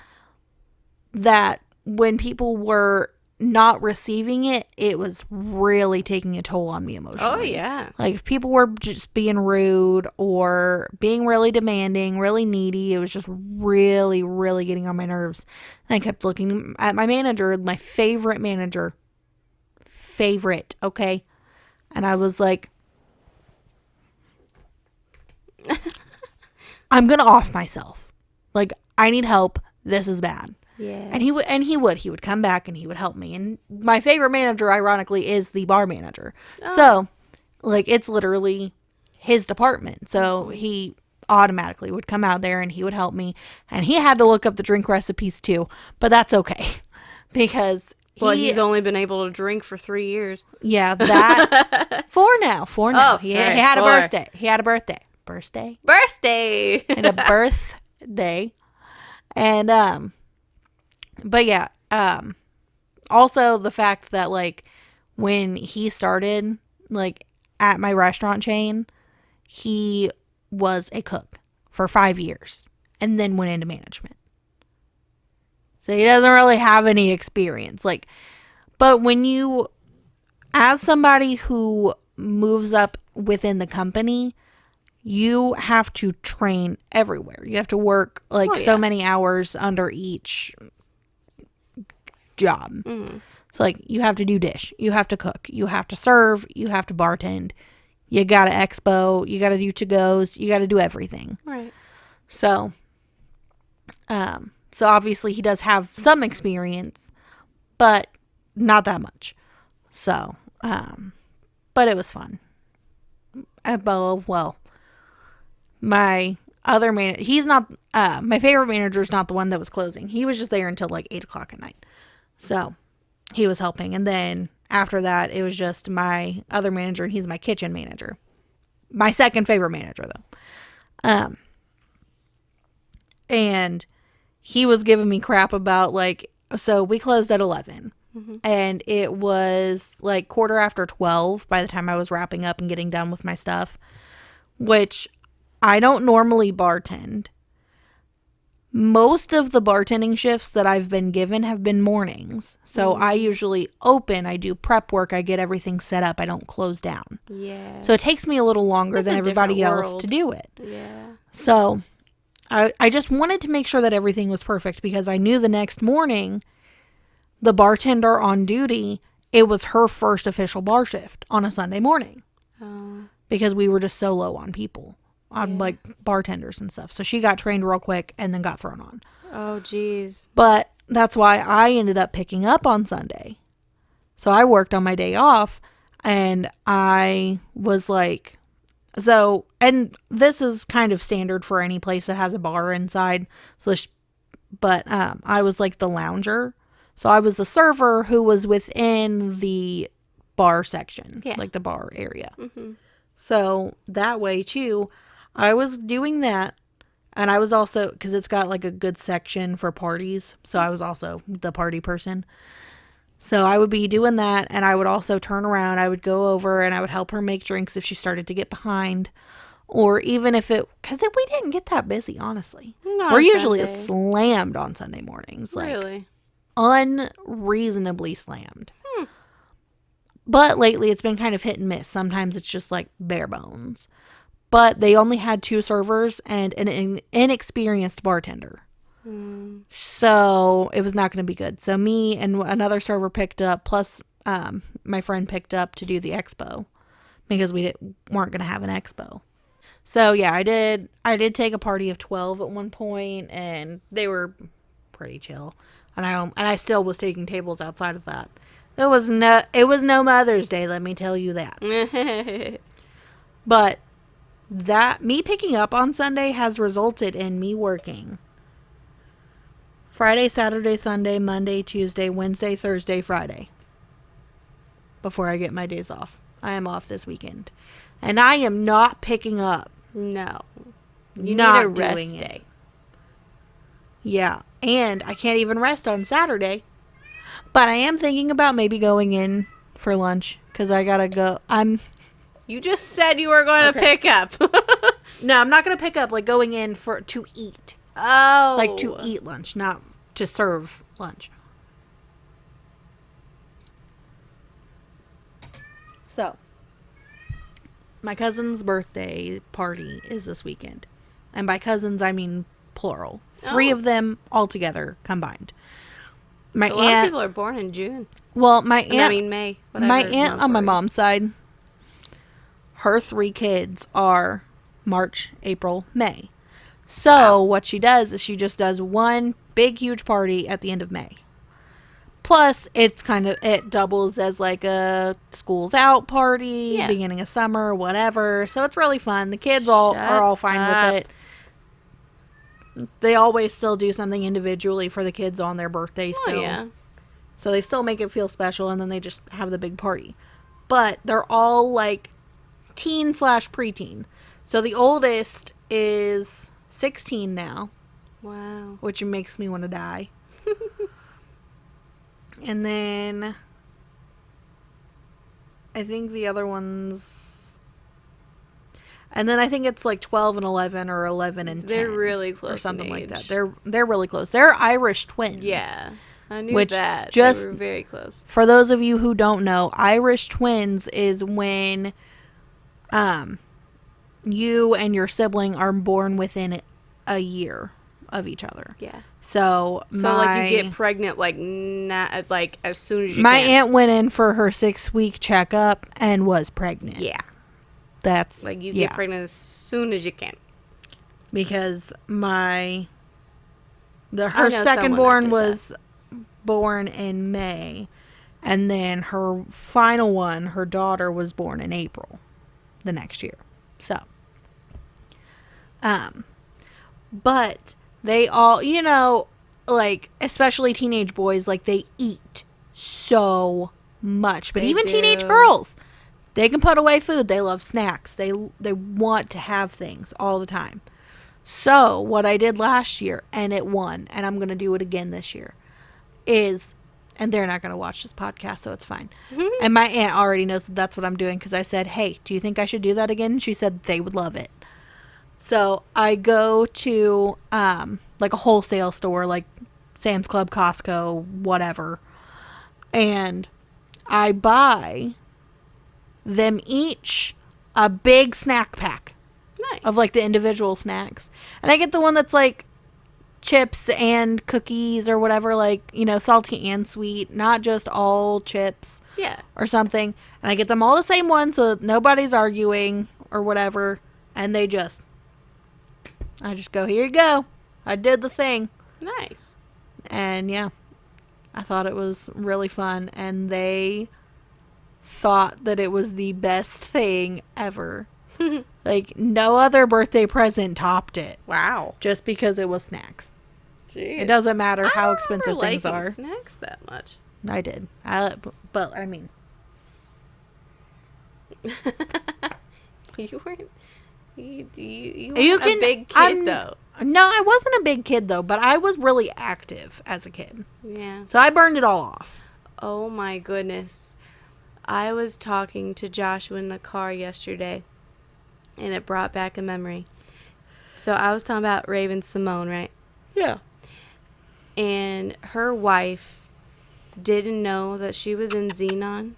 that when people were not receiving it, it was really taking a toll on me emotionally. Oh, yeah. Like, if people were just being rude or being really demanding, really needy, it was just really, really getting on my nerves. And I kept looking at my manager, my favorite manager. Okay? And I was like, I'm going to off myself. Like, I need help. This is bad. Yeah. And he would come back and he would help me. And my favorite manager, ironically, is the bar manager. Oh. So, like, it's literally his department. So he automatically would come out there and he would help me. And he had to look up the drink recipes too. But that's okay. Because he's only been able to drink for 3 years. Yeah, that. Four now. Oh, he had a birthday. He had a birthday. And a birthday. And, but yeah, also the fact that, like, when he started, like, at my restaurant chain, he was a cook for 5 years and then went into management. So he doesn't really have any experience. Like, but when you, as somebody who moves up within the company, you have to train everywhere. You have to work like so many hours under each job. Mm-hmm. So like you have to do dish, you have to cook, you have to serve, you have to bartend, you got to expo, you got to do to-goes, you got to do everything. Right. So, so obviously he does have some experience, but not that much. So, but it was fun. Well, my other he's not, my favorite manager is not the one that was closing. He was just there until like 8 o'clock at night. So he was helping. And then after that, it was just my other manager, and he's my kitchen manager. My second favorite manager, though. And he was giving me crap about, like, so we closed at 11. Mm-hmm. And it was like 12:15 by the time I was wrapping up and getting done with my stuff, which I don't normally bartend. Most of the bartending shifts that I've been given have been mornings. So I usually open, I do prep work, I get everything set up, I don't close down. Yeah. So it takes me a little longer than everybody else to do it. Yeah. So I just wanted to make sure that everything was perfect, because I knew the next morning, the bartender on duty, it was her first official bar shift on a Sunday morning. Oh. Because we were just so low on people. On like bartenders and stuff. So she got trained real quick and then got thrown on. Oh, geez. But that's why I ended up picking up on Sunday. So I worked on my day off, and I was like, so, and this is kind of standard for any place that has a bar inside. So, but I was like the lounger. So I was the server who was within the bar section, like the bar area. Mm-hmm. So that way too, I was doing that, and I was also, because it's got like a good section for parties, so I was also the party person. So I would be doing that, and I would also turn around, I would go over, and I would help her make drinks if she started to get behind, or even if it, because we didn't get that busy, honestly. We're usually slammed on Sunday mornings, like really unreasonably slammed. But lately it's been kind of hit and miss. Sometimes it's just like bare bones. But they only had 2 servers and an inexperienced bartender. So it was not going to be good. So me and another server picked up, plus my friend picked up to do the expo, because we weren't going to have an expo. So yeah, I did take a party of 12 at one point, and they were pretty chill. And I still was taking tables outside of that. It was no Mother's Day, let me tell you that. But that, me picking up on Sunday has resulted in me working Friday, Saturday, Sunday, Monday, Tuesday, Wednesday, Thursday, Friday before I get my days off. I am off this weekend. And I am not picking up. No. You need a rest day. Yeah. And I can't even rest on Saturday. But I am thinking about maybe going in for lunch, because I gotta go. You just said you were going to pick up. No, I'm not going to pick up, like going in to eat. Oh. Like to eat lunch, not to serve lunch. So, my cousin's birthday party is this weekend. And by cousins, I mean plural. 3 of them all together combined. A lot of people are born in June. Well, my aunt. May. My aunt on my mom's side, her 3 kids are March, April, May. So what she does is she just does one big, huge party at the end of May. Plus, it doubles as like a school's out party, beginning of summer, whatever. So it's really fun. The kids are all fine with it. They always still do something individually for the kids on their birthday still. Oh, yeah. So they still make it feel special, and then they just have the big party. But they're all like teen/preteen. So the oldest is 16 now. Wow. Which makes me want to die. And then I think the other ones, And then I think it's like 12 and 11 or 11 and 10. They're really close or something in like age. that. They're really close. They're Irish twins. Yeah, I knew Which that. just- they were very close. For those of you who don't know, Irish twins is when you and your sibling are born within a year of each other. Yeah. So Like you get pregnant like not like as soon as you my can. aunt went in for her 6-week checkup and was pregnant. Yeah. That's Like you get pregnant as soon as you can. because her know second someone that born did was born in May, and then her final one, her daughter, was born in April the next year. So but they all, like especially teenage boys, like they eat so much, but They even teenage do. girls, they can put away food. They love snacks. They want to have things all the time. So what I did last year, and it won, and I'm going to do it again this year, is, and they're not going to watch this podcast, so it's fine. And my aunt already knows that that's what I'm doing, because I said, hey, do you think I should do that again? And she said they would love it. So I go to like a wholesale store, like Sam's Club, Costco, whatever, and I buy them each a big snack pack Nice. of like the individual snacks. And I get the one that's like chips and cookies or whatever, like, salty and sweet, not just all chips Yeah. or something. And I get them all the same one so that nobody's arguing or whatever. And I just go, here you go. I did the thing. Nice. And yeah, I thought it was really fun. And they thought that it was the best thing ever. Like, no other birthday present topped it. Wow. Just because it was snacks. Jeez. It doesn't matter I how don't expensive remember things liking are. snacks that much. I did. But I mean, You weren't. You You weren't can- a big kid I'm- though. no, I wasn't a big kid though, but I was really active as a kid. Yeah. So I burned it all off. Oh my goodness. I was talking to Joshua in the car yesterday, and it brought back a memory. So I was talking about Raven Simone, right? Yeah. And her wife didn't know that she was in Xenon.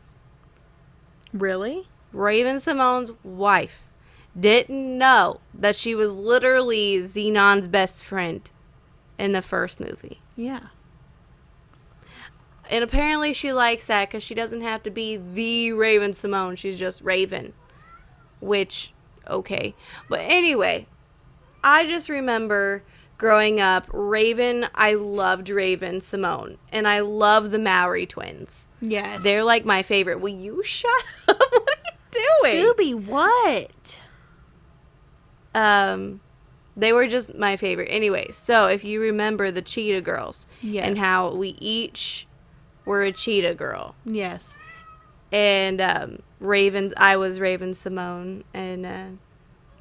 Really? Raven Simone's wife didn't know that she was literally Xenon's best friend in the first movie. Yeah. And apparently she likes that because she doesn't have to be the Raven Simone. She's just Raven. Which, okay. But anyway, I just remember growing up, I loved Raven Simone. And I love the Maori twins. Yes. They're like my favorite. Will you shut up? What are you doing? Scooby, what? They were just my favorite. Anyway, so if you remember the Cheetah Girls. Yes. And how we each were a Cheetah Girl. Yes. And I was Raven Simone, and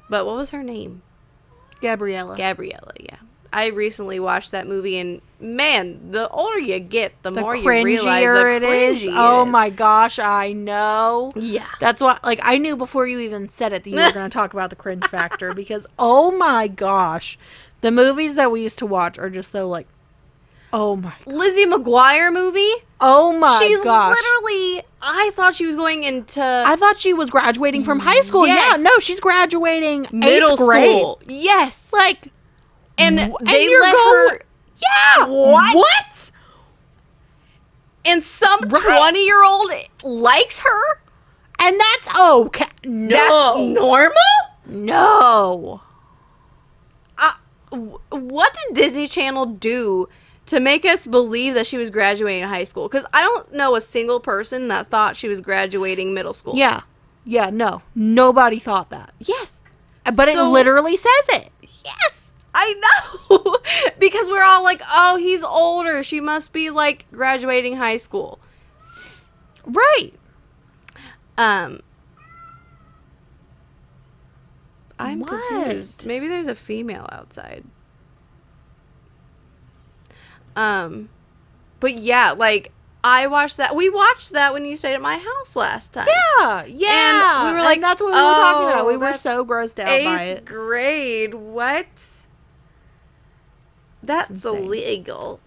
but what was her name? Gabriella. Gabriella. Yeah, I recently watched that movie, and man, the older you get, the The more you realize cringier the it is. cringy it Oh is. my gosh, I know. Yeah. That's why, like, I knew before you even said it that you were going to talk about the cringe factor because, oh my gosh, the movies that we used to watch are just so like, oh my, Lizzie McGuire movie. oh my She's gosh. literally. I thought she was going into I thought she was graduating from high school. Yes. Yeah, no, she's graduating middle 8th grade. school. Yes, Like, and and they you're let going- her. yeah, what? And some Right. 20-year-old likes her. And that's okay. No. That's normal. No. What did Disney Channel do to make us believe that she was graduating high school? Because I don't know a single person that thought she was graduating middle school. Yeah. Yeah, no. Nobody thought that. Yes. But it So- literally says it. Yes. I know. Because we're all like, oh, he's older. She must be like graduating high school. Right. I'm What? confused. Maybe there's a female outside. But yeah, like I watched that. We watched that when you stayed at my house last time. Yeah, yeah. And we were like, and that's what we were talking about. We were that's so grossed out by 8th it. grade. What? That's insane. illegal.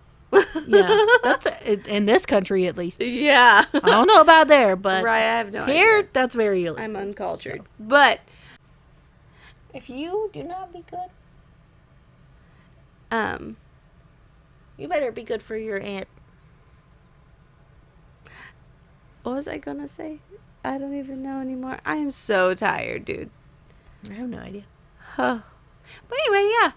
Yeah, that's in this country at least. Yeah. I don't know about there, but Right, I have no here idea. that's very illegal. I'm uncultured. So. But If you do not be good, you better be good for your aunt. what was I gonna say? I don't even know anymore. I am so tired, dude. I have no idea. But anyway, yeah.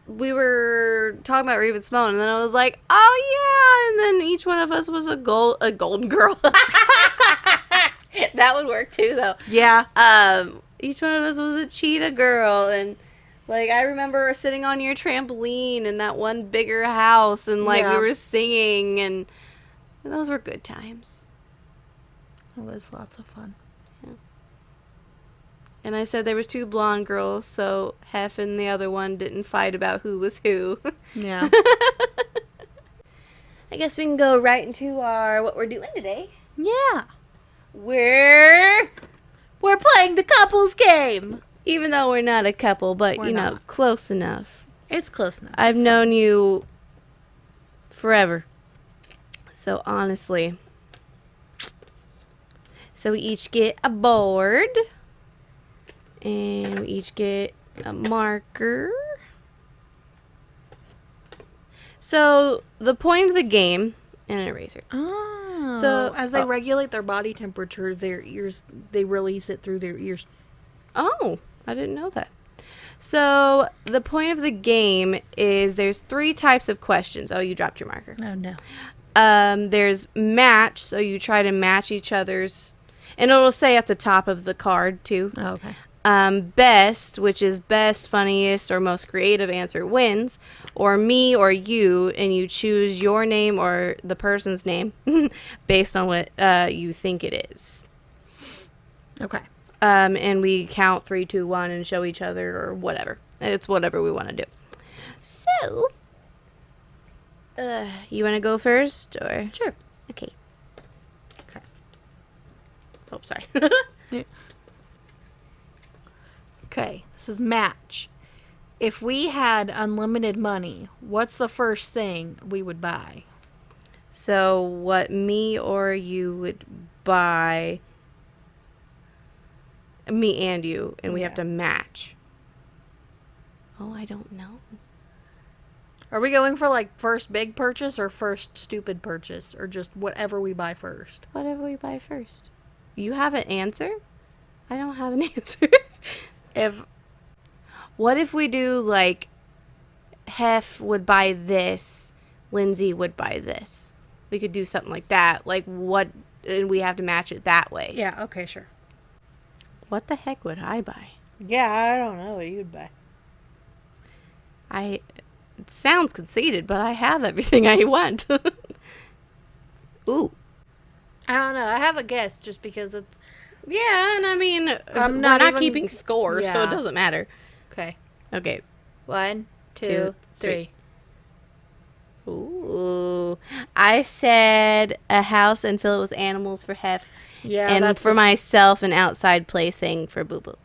We were talking about Raven Simone, and then I was like, oh yeah, and then each one of us was a golden girl. That would work too, though. Yeah. Each one of us was a cheetah girl, and like I remember sitting on your trampoline in that one bigger house, and like we were singing, and those were good times. It was lots of fun. And I said there was 2 blonde girls, so Hef and the other one didn't fight about who was who. Yeah. I guess we can go right into what we're doing today. Yeah. We're playing the couples game. even though we're not a couple, but We're you know, not. close enough. It's close enough. I've known you forever. So honestly. So we each get a board. And we each get a marker. So the point of the game, and an eraser. Oh. So- as they regulate their body temperature, their ears, they release it through their ears. Oh, I didn't know that. So the point of the game is there's 3 types of questions. Oh, you dropped your marker. Oh, no. There's match, so you try to match each other's, and it'll say at the top of the card too. Oh, okay. Best, which is best, funniest, or most creative answer wins, or me or you, and you choose your name or the person's name based on what you think it is. Okay. And we count 3, 2, 1 and show each other or whatever. It's whatever we want to do. So, you want to go first or? Sure. Okay. Okay. Oh, sorry. Yeah. Okay, this is match. If we had unlimited money, what's the first thing we would buy? So, what me or you would buy, me and you, and we have Yeah. to match. Oh, I don't know. Are we going for like first big purchase or first stupid purchase or just whatever we buy first? Whatever we buy first. You have an answer? I don't have an answer. What if we do like Hef would buy this, Lindsay would buy this? We could do something like that. Like what, and we have to match it that way. Yeah, okay, sure. What the heck would I buy? Yeah, I don't know what you'd buy. It sounds conceited, but I have everything I want. Ooh. I don't know. I have a guess just because it's... Yeah, and I mean, I'm we're not not even- keeping score, so Yeah. it doesn't matter. Okay. Okay. 1, 2, 2, 3. Ooh. I said a house and fill it with animals for Hef. Yeah, and that's for the- myself, an outside plaything for Boo Boo.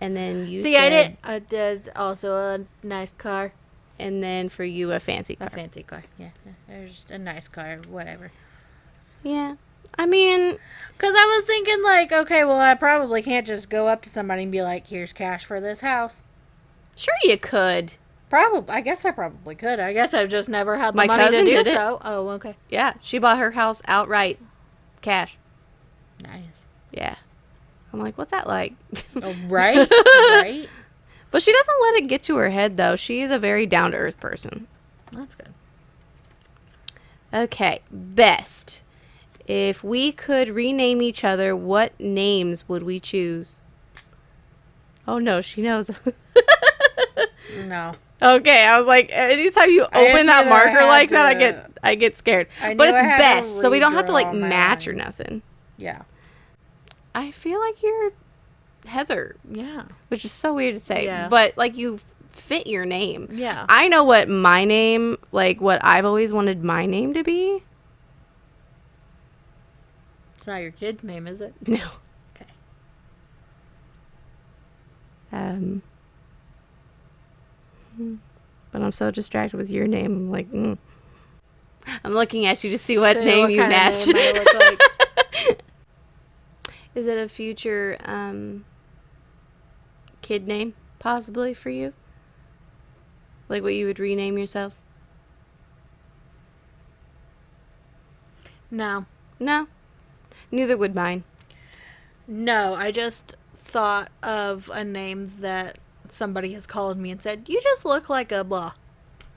And then you See, said... I did also a nice car. And then for you, a fancy car. A fancy car. Yeah, there's just a nice car, whatever. Yeah. I mean... Because I was thinking, like, okay, well, I probably can't just go up to somebody and be like, here's cash for this house. Sure you could. Probably. I guess I probably could. I guess I've just never had the My money to cousin do did it. so. Oh, okay. Yeah. She bought her house outright. Cash. Nice. Yeah. I'm like, what's that like? Oh, right? Right? But she doesn't let it get to her head, though. She's a very down-to-earth person. That's good. Okay. Best. If we could rename each other, what names would we choose? Oh, no. She knows. No. Okay. I was like, anytime you I just open that knew that I marker had like that, to- I get scared. I But knew it's I had to best, so we don't have to, like, redraw my match or line. nothing. Yeah. I feel like you're Heather, Yeah. which is so weird to say. Yeah. But, like, you fit your name. Yeah. I know what my name, like what I've always wanted my name to be. It's not your kid's name, is it? No. Okay. But I'm so distracted with your name. I'm like, I'm looking at you to see what So name what you kind of match. name I look like? Is it a future kid name possibly for you? Like what you would rename yourself? No. No. Neither would mine. No, I just thought of a name that somebody has called me and said, you just look like a blah.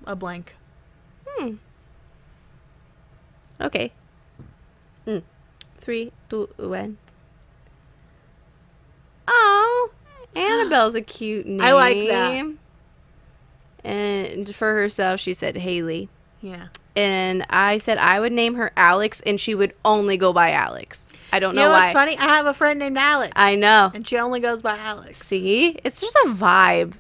A blank. Okay. 3, 2, 1. Oh, Annabelle's a cute name. I like that. And for herself, she said Haley. Yeah. And I said I would name her Alex, and she would only go by Alex. I don't You know know why. what's funny? I have a friend named Alex. I know. And she only goes by Alex. See? It's just a vibe.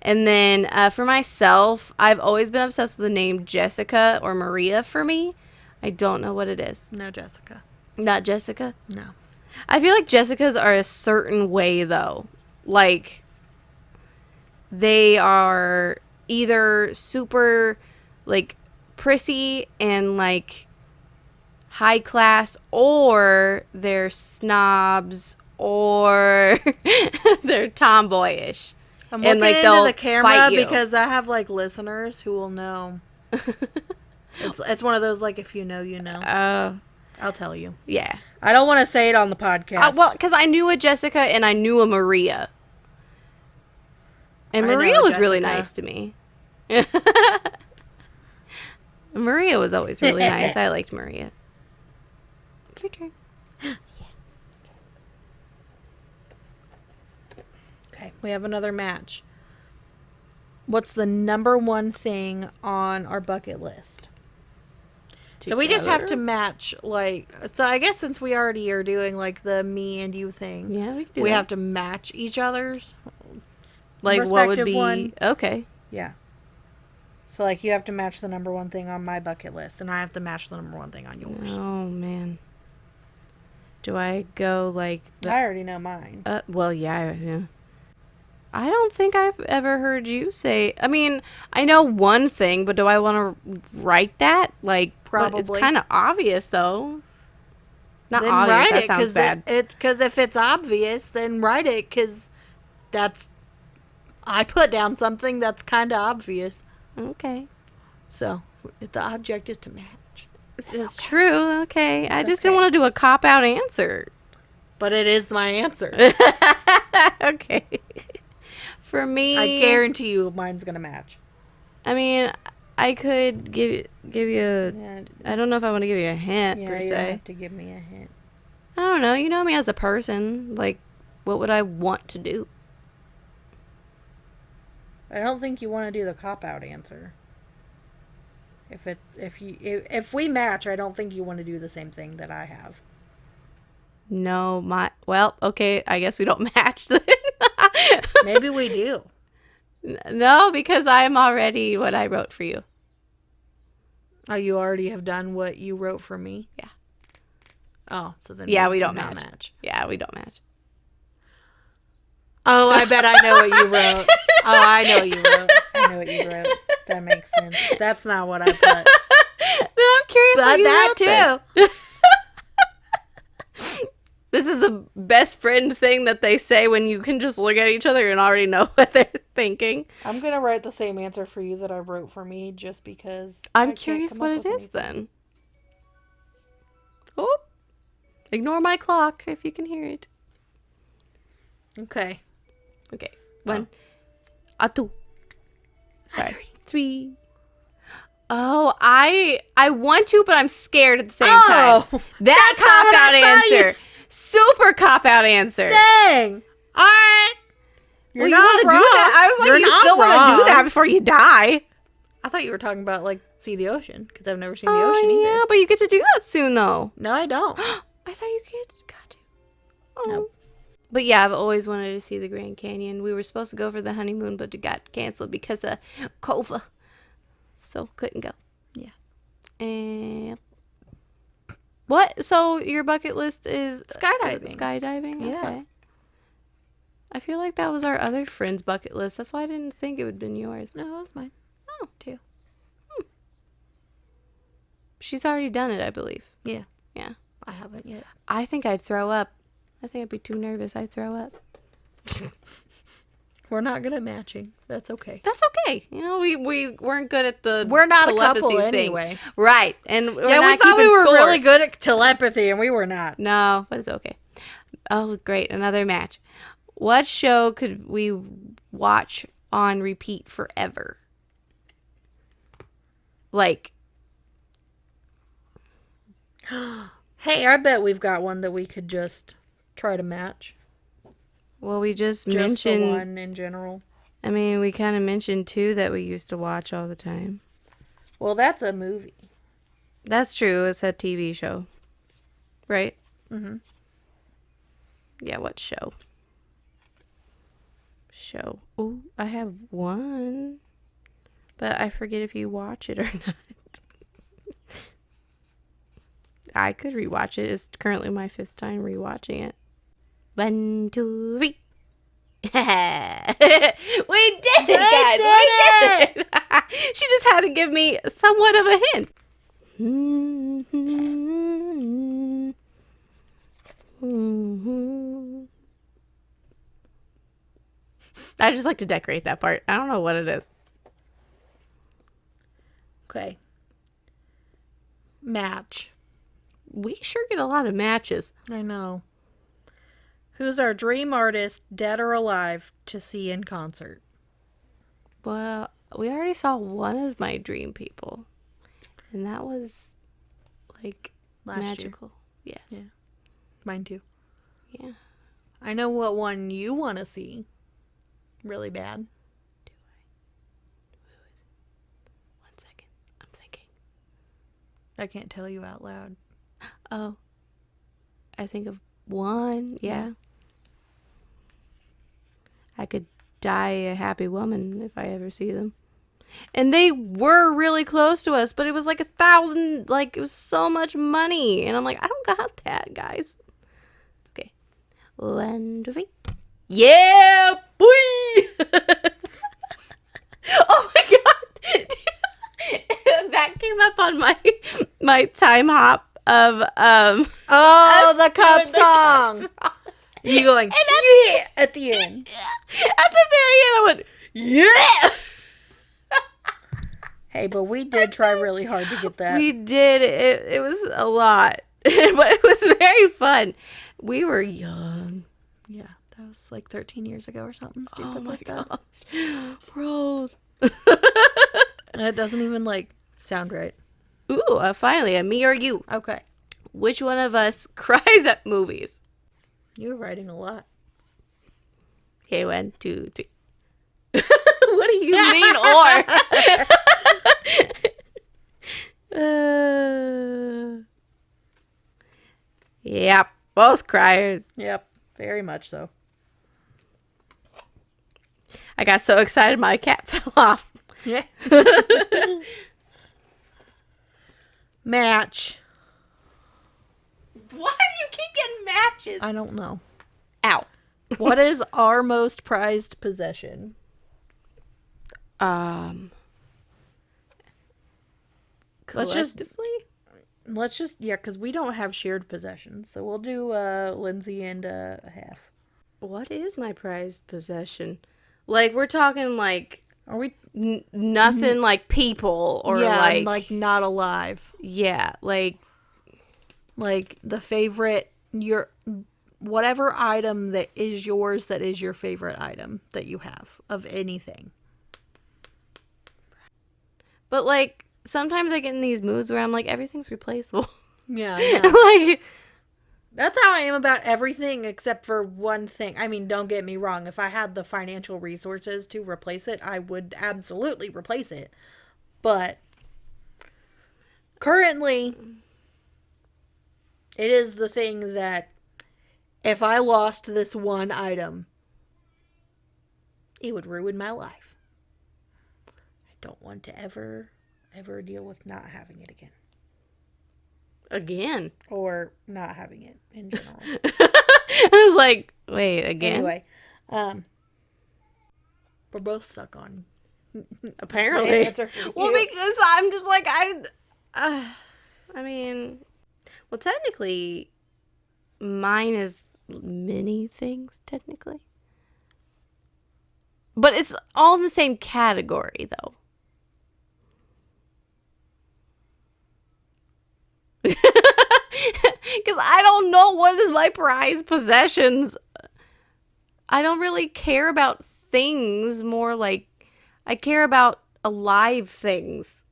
And then for myself, I've always been obsessed with the name Jessica or Maria for me. I don't know what it is. No, Jessica. Not Jessica? No. I feel like Jessicas are a certain way, though. Like, they are either super, like, prissy and, like, high class, or they're snobs, or they're tomboyish. I'm And, looking like, into they'll the camera fight you. because I have, like, listeners who will know. It's one of those, like, if you know, you know. I'll tell you. Yeah. I don't want to say it on the podcast. Well, because I knew a Jessica and I knew a Maria. And I know Maria a was really Jessica. nice to me. Maria was always really nice. I liked Maria. Your turn. Okay, we have another match. What's the number one thing on our bucket list? So we just have to match, like, so I guess since we already are doing, like, the me and you thing. Yeah, we can do We that. have to match each other's. Like, what would respective be... one. Okay. Yeah. So, like, you have to match the number one thing on my bucket list, and I have to match the number one thing on yours. Oh, man. Do I go, like... I already know mine. Well, yeah. I don't think I've ever heard you say... I mean, I know one thing, but do I want to write that? Like, Probably. It's kind of obvious, though. Not Then obvious, write that it, sounds bad. Because if it's obvious, then write it, because that's... I put down something that's kind of obvious. Okay. So, the object is to match. That's true. Okay. I just okay. didn't want to do a cop-out answer. But it is my answer. Okay. For me... I guarantee you mine's going to match. I mean, I could give you a... Yeah, I don't know if I want to give you a hint, per you se. have to give me a hint. I don't know. You know me as a person. Like, what would I want to do? I don't think you want to do the cop-out answer. If we match, I don't think you want to do the same thing that I have. No, well, okay, I guess we don't match then. Maybe we do. No, because I am already what I wrote for you. Oh, you already have done what you wrote for me? Yeah. Oh, so then Yeah, we do don't not match. Yeah, we don't match. Oh, I bet I know what you wrote. Oh, I know what you wrote. I know what you wrote. That makes sense. That's not what I put. Then I'm curious But what you that wrote too. then. This is the best friend thing that they say when you can just look at each other and already know what they're thinking. I'm going to write the same answer for you that I wrote for me just because I'm curious what it is then. Oh, ignore my clock if you can hear it. Okay. Okay, 1, 2. Sorry, 3. Oh, I want to, but I'm scared at the same time. That cop-out answer. Super cop-out answer. Dang. All right. You're not want to do that. I was like, you still want to do that before you die. I thought you were talking about, like, see the ocean, because I've never seen the ocean either. Yeah, but you get to do that soon, though. No, I don't. I thought you got to. Oh. Nope. But yeah, I've always wanted to see the Grand Canyon. We were supposed to go for the honeymoon, but it got canceled because of COVID. So couldn't go. Yeah. And what? So your bucket list is Skydiving. Skydiving? Yeah. Okay. I feel like that was our other friend's bucket list. That's why I didn't think it would have been yours. No, that was mine. Oh. Too. She's already done it, I believe. Yeah. Yeah. I haven't yet. I think I'd throw up. I think I'd be too nervous. I'd throw up. We're not good at matching. That's okay. That's okay. You know, we weren't good at the We're not a telepathy couple thing. anyway. Right. And we're Yeah, we not thought we keeping were score. really good at telepathy, and we were not. No, but it's okay. Oh, great. Another match. What show could we watch on repeat forever? Like, Hey, I bet we've got one that we could just try to match. well, we just Just mentioned. the one in general. I mean, we kind of mentioned two that we used to watch all the time. Well, that's a movie. That's true. It's a TV show. Right? Mm-hmm. Yeah, what show? Show. Oh, I have one. But I forget if you watch it or not. I could rewatch it. It's currently my 5th time rewatching it. 1, 2, 3. We did it, guys. We did it. She just had to give me somewhat of a hint. I just like to decorate that part. I don't know what it is. Okay. Match. We sure get a lot of matches. I know. Who's our dream artist, dead or alive, to see in concert? Well, we already saw one of my dream people. And that was like Last magical. Yes. Yeah. Mine too. Yeah. I know what one you want to see. Really bad. Do I? Who is it? 1 second. I'm thinking. I can't tell you out loud. Oh. I think of one. Yeah. I could die a happy woman if I ever see them. And they were really close to us, but it was like 1,000, like it was so much money. And I'm like, I don't got that, guys. Okay. 1, 2, 3. Yeah, boy! Oh my god. That came up on my time hop of Oh, the cup doing the song. cup song. You going, And yeah, at the end. At the very end, I went, yeah! Hey, but we did try really hard to get that. We did. It was a lot, but it was very fun. We were young. Yeah, that was like 13 years ago or something stupid Oh my like that. gosh. Bros. And it doesn't even like sound right. Ooh, finally, a me or you. Okay. Which one of us cries at movies? You were writing a lot. Okay, 1, 2, 3. What do you mean, or? Yep, both criers. Yep, very much so. I got so excited my cat fell off. Yeah. Match. Why do you keep getting matches? I don't know. Ow. What is our most prized possession? Let's just- Collectively? Let's just, yeah, because we don't have shared possessions. So we'll do Lindsay and a half. What is my prized possession? Like, we're talking like Are we? nothing like people or yeah, like not alive. yeah, like Like the favorite, your whatever item that is yours, that is your favorite item that you have of anything. but like sometimes I get in these moods where I'm like everything's replaceable. Yeah, Like that's how I am about everything except for one thing. I mean, don't get me wrong. If I had the financial resources to replace it, I would absolutely replace it. But currently, it is the thing that if I lost this one item, it would ruin my life. I don't want to ever deal with not having it again. Again? Or not having it in general. I was like, wait, again? Anyway, we're both stuck on apparently. Well, you. because I'm just like, I mean, well, technically, mine is many things, technically. But it's all in the same category, though. Because I don't know what is my prized possessions. I don't really care about things, more like I care about alive things.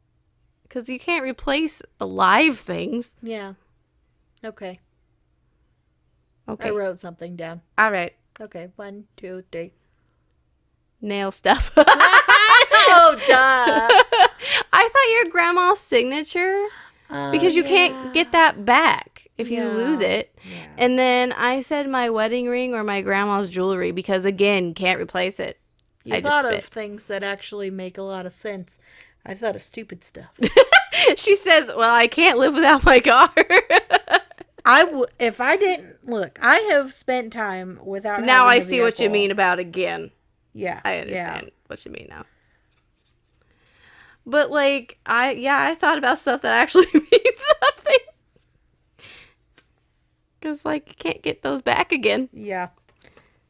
Because you can't replace alive things. Yeah. Okay. Okay. I wrote something down. All right. Okay. 1, 2, 3. Nail stuff. Oh, duh. I thought your grandma's signature, because you can't get that back if you lose it. Yeah. And then I said my wedding ring or my grandma's jewelry because, again, can't replace it. You thought of things that actually make a lot of sense. I thought of stupid stuff. She says, well, I can't live without my car. If I didn't, look, I have spent time without Now having I a see what you vehicle. mean about again. Yeah. I understand what you mean now. But, like, I thought about stuff that actually means something. Because, like, you can't get those back again. Yeah.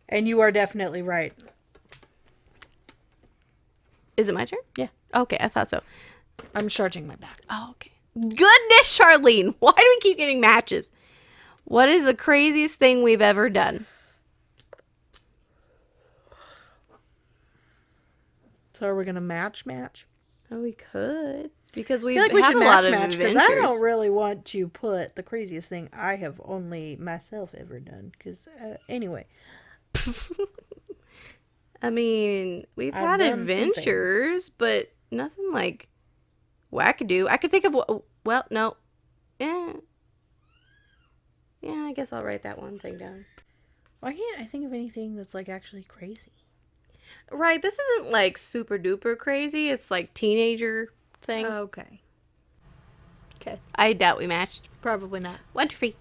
And you are definitely right. Is it my turn? Yeah. Okay, I thought so. I'm charging my back. Oh, okay. Goodness, Charlene. Why do we keep getting matches? What is the craziest thing we've ever done? So are we going to match? Oh, we could. Because we I feel like we have should a lot of match because adventures. I don't really want to put the craziest thing I have only myself ever done. Because anyway. I mean, we've I've had done some adventures, but nothing like wackadoo. I could think of, well, no. Yeah, I guess I'll write that one thing down. Why can't I think of anything that's like actually crazy? Right, this isn't like super duper crazy. It's like teenager thing. Okay. Okay. I doubt we matched. Probably not. 1, 2, 3.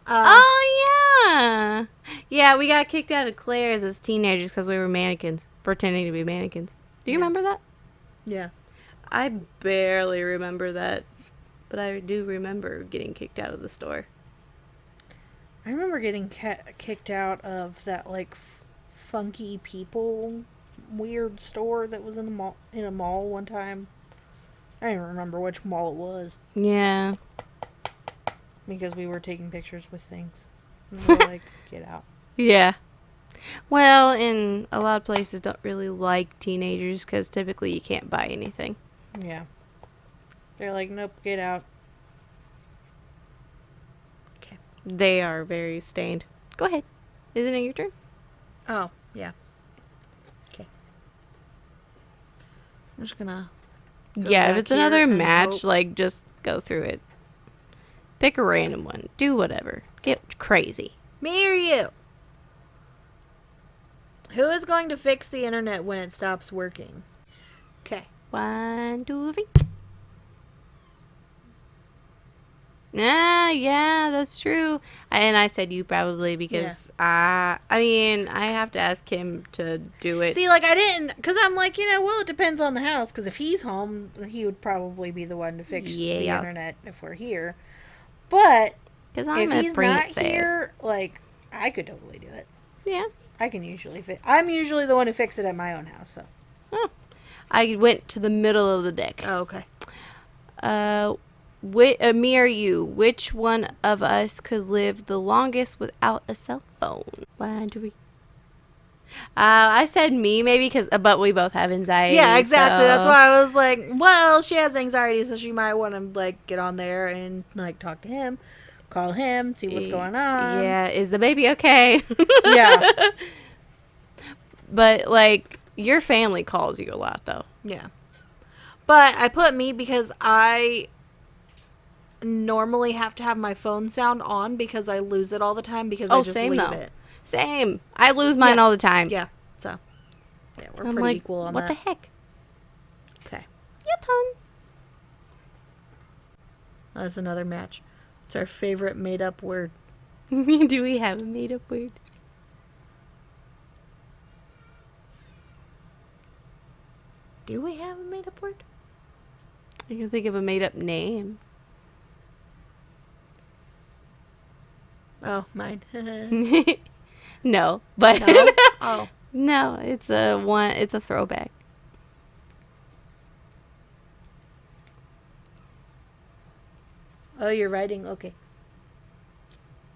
Oh, yeah. Yeah, we got kicked out of Claire's as teenagers because we were mannequins, pretending to be mannequins. Do you remember that? Yeah. I barely remember that, but I do remember getting kicked out of the store. I remember getting kicked out of that like funky people weird store that was in a mall one time. I don't even remember which mall it was Yeah. because we were taking pictures with things. And they were like, get out. Yeah. Well, and a lot of places don't really like teenagers because typically you can't buy anything. Yeah. They're like, nope, get out. Okay. They are very stained. Go ahead. Isn't it your turn? Oh, yeah. Okay. I'm just gonna Yeah, if back it's another here and match, hope. like, just go through it. Pick a random one. Do whatever. Get crazy. Me or you? Who is going to fix the internet when it stops working? Okay. 1, 2, 3. Yeah, that's true. And I said you probably because I mean, I have to ask him to do it. See, like, I didn't, because I'm like, well, it depends on the house, because if he's home, he would probably be the one to fix the Yeah. internet if we're here. But Because if he's not here, like, I could totally do it. Yeah. I can usually I'm usually the one who fixes it at my own house, so. Oh. I went to the middle of the deck. Oh, okay. Me or you? Which one of us could live the longest without a cell phone? 1, 2, 3. I said me maybe but we both have anxiety. Yeah, exactly. So. That's why I was like, well, she has anxiety, so she might want to, like, get on there and, like, talk to him, call him, see what's going on. Yeah, is the baby okay? Yeah. But, like, your family calls you a lot, though. Yeah. But I put me because normally have to have my phone sound on because I lose it all the time because I Oh, just same leave though. it. Same. I lose mine Yeah. all the time. Yeah. So, yeah, we're I'm pretty like, equal on what that. the heck? Okay. Your turn. That's another match. It's our favorite made-up word. Do we have a made-up word? Do we have a made-up word? I can think of a made-up name. Oh, mine. No, but No? Oh. no, it's a throwback. Oh, you're writing? Okay.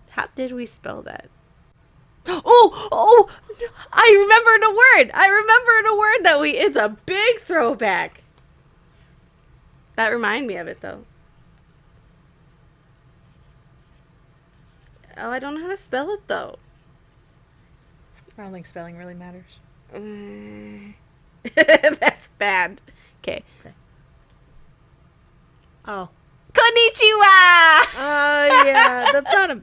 How did we spell that? Oh, I remembered a word. It's a big throwback. That reminded me of it, though. Oh, I don't know how to spell it, though. I don't think spelling really matters. That's bad. Okay. Oh. Konnichiwa! Oh, yeah. That's not a...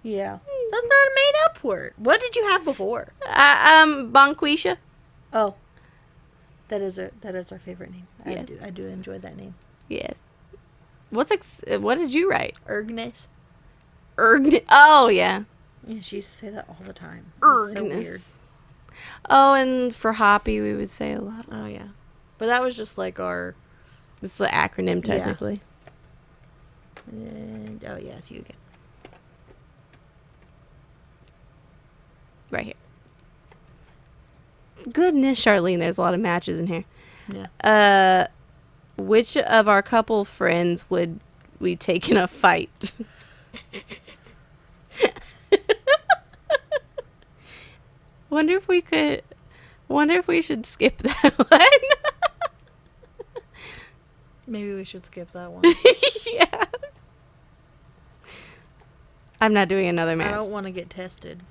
Yeah. That's not a made-up word. What did you have before? Bonquisha. Oh. That is our favorite name. Yes. I do enjoy that name. Yes. What did you write? Ergnes. Oh, yeah. Yeah, she used to say that all the time. It was so weird. Ergness. Oh, and for Hoppy, we would say a lot. Oh, yeah. But that was just like our... It's the acronym, technically. And, oh, yeah, it's you again. Right here. Goodness, Charlene, there's a lot of matches in here. Yeah. Which of our couple friends would we take in a fight? Wonder if we should skip that one. Maybe we should skip that one. Yeah. I'm not doing another match. I don't want to get tested.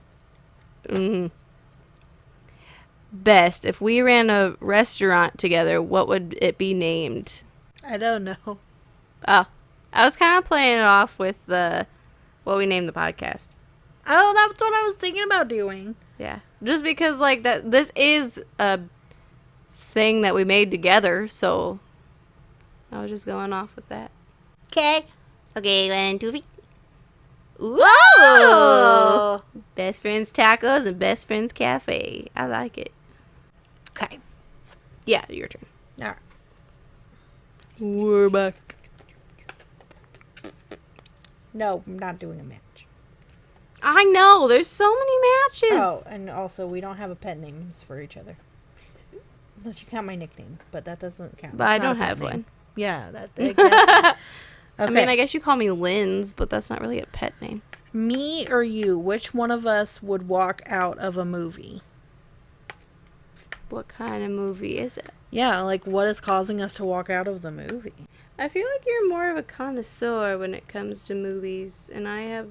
Mm-hmm. Best, if we ran a restaurant together, what would it be named? I don't know. Oh, I was kind of playing it off with what we named the podcast. Oh, that's what I was thinking about doing. Yeah, just because like that, this is a thing that we made together, so I was just going off with that. Okay. Okay, 1, 2, 3. Ooh! Oh. Best Friends Tacos and Best Friends Cafe. I like it. Okay. Yeah, your turn. All right. We're back. No, I'm not doing a match. I know. There's so many matches. Oh, and also we don't have a pet names for each other. Unless you count my nickname, but that doesn't count. But I It's not don't a pet have name. one. Yeah, that exactly. Okay. I mean, I guess you call me Linz, but that's not really a pet name. Me or you, which one of us would walk out of a movie? What kind of movie is it? Yeah, like what is causing us to walk out of the movie? I feel like you're more of a connoisseur when it comes to movies, and I have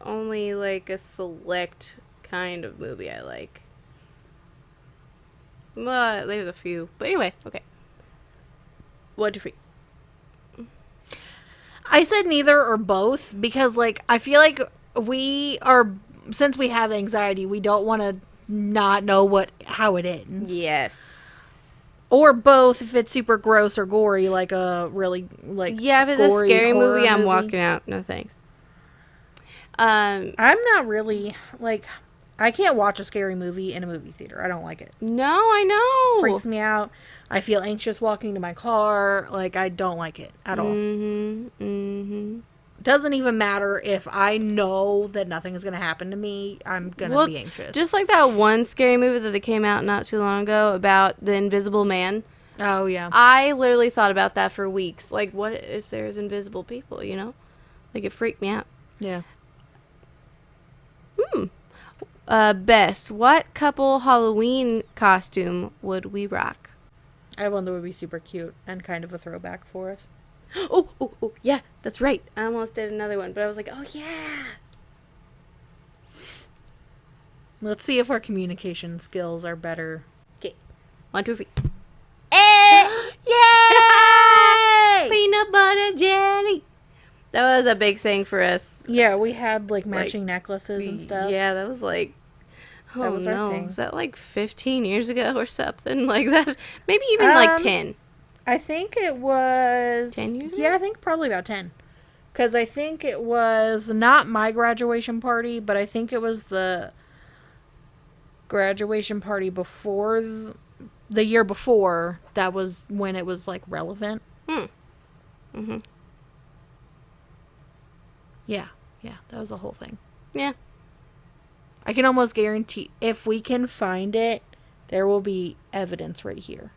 only like a select kind of movie I like. Well, there's a few, but anyway, okay. 1, 2, 3. I said neither or both because, like, I feel like since we have anxiety, we don't want to not know how it ends. Yes. Or both if it's super gross or gory, like a really, like, Yeah, if it's a gory scary horror movie, I'm walking out. No thanks. I'm not really, like, I can't watch a scary movie in a movie theater. I don't like it. No, I know. Freaks me out. I feel anxious walking to my car. Like, I don't like it at all. Doesn't even matter if I know that nothing is going to happen to me. I'm going to be anxious. Just like that one scary movie that came out not too long ago about the Invisible Man. Oh, yeah. I literally thought about that for weeks. Like, what if there's invisible people, you know? Like, it freaked me out. Yeah. Best, what couple Halloween costume would we rock? I have one that would be super cute and kind of a throwback for us. Oh, yeah, that's right. I almost did another one, but I was like, oh, yeah. Let's see if our communication skills are better. Okay, 1, 2, 3. Yay! Peanut peanut butter jelly. That was a big thing for us. Yeah, we had like matching necklaces and stuff. Yeah, that was like, That was our thing. Was that like 15 years ago or something like that? Maybe even like 10. I think it was 10 years ago? Yeah, I think probably about 10. Because I think it was not my graduation party, but I think it was the graduation party before the year before. That was when it was like relevant. Mm-hmm. Yeah, that was the whole thing. Yeah. I can almost guarantee if we can find it, there will be evidence right here.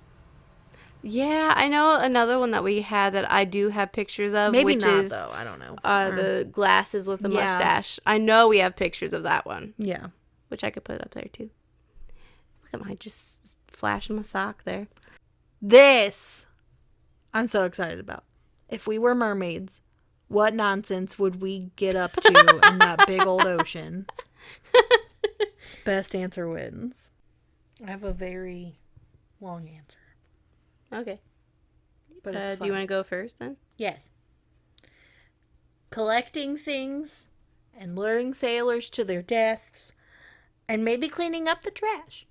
Yeah, I know another one that we had that I do have pictures of. Maybe which not, is, though. I don't know. The glasses with the Yeah. mustache. I know we have pictures of that one. Yeah. Which I could put up there, too. Look at my just flashing my sock there. This, I'm so excited about. If we were mermaids, what nonsense would we get up to in that big old ocean? Best answer wins. I have a very long answer. Okay. But it's do you want to go first then? Yes. Collecting things and luring sailors to their deaths and maybe cleaning up the trash.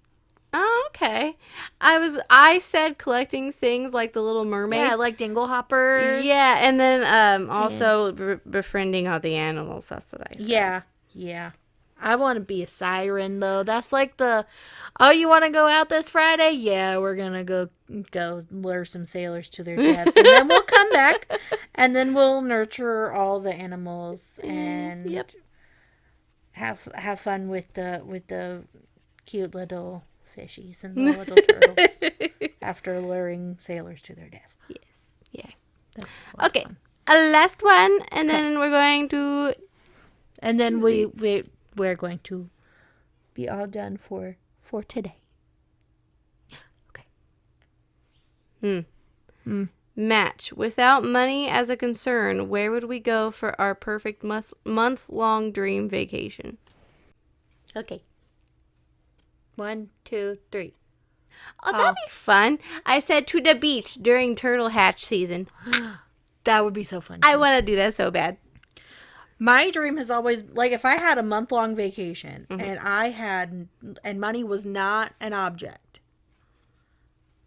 Oh, okay. I said collecting things like the Little Mermaid. Yeah, like dingle hoppers. Yeah, and then also befriending all the animals. That's what I said. Yeah. I want to be a siren, though. That's like you want to go out this Friday? Yeah, we're going to go lure some sailors to their deaths. And then we'll come back, and then we'll nurture all the animals and have fun with the cute little fishies and the little turtles after luring sailors to their death. Yes. Okay, a last one, and then we're going to... And then we're going to be all done for today. Okay. Match. Without money as a concern, where would we go for our perfect month-long dream vacation? Okay. 1, 2, 3. Oh, that'd be fun. I said to the beach during turtle hatch season. That would be so fun. I want to do that so bad. My dream has always, like, if I had a month-long vacation and money was not an object,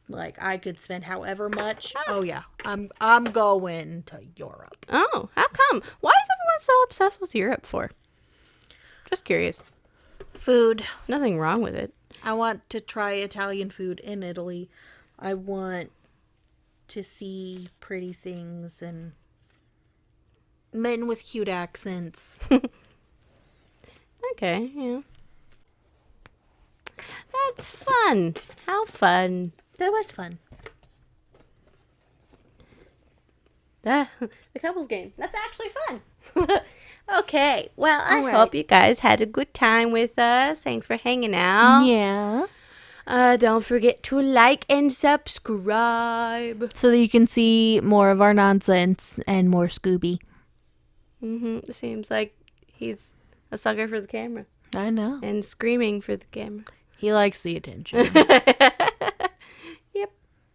like, I could spend however much. Oh yeah, I'm going to Europe. Oh, how come? Why is everyone so obsessed with Europe for? Just curious. Food. Nothing wrong with it. I want to try Italian food in Italy. I want to see pretty things and men with cute accents. Okay, yeah. That's fun. How fun. That was fun. The couples game. That's actually fun. Okay. Well, I right. hope you guys had a good time with us. Thanks for hanging out. Yeah. Don't forget to like and subscribe. So that you can see more of our nonsense and more Scooby. It seems like he's a sucker for the camera. I know. And screaming for the camera. He likes the attention. Yep.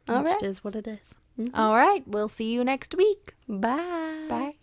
All right. Which is what it is. All right. We'll see you next week. Bye. Bye.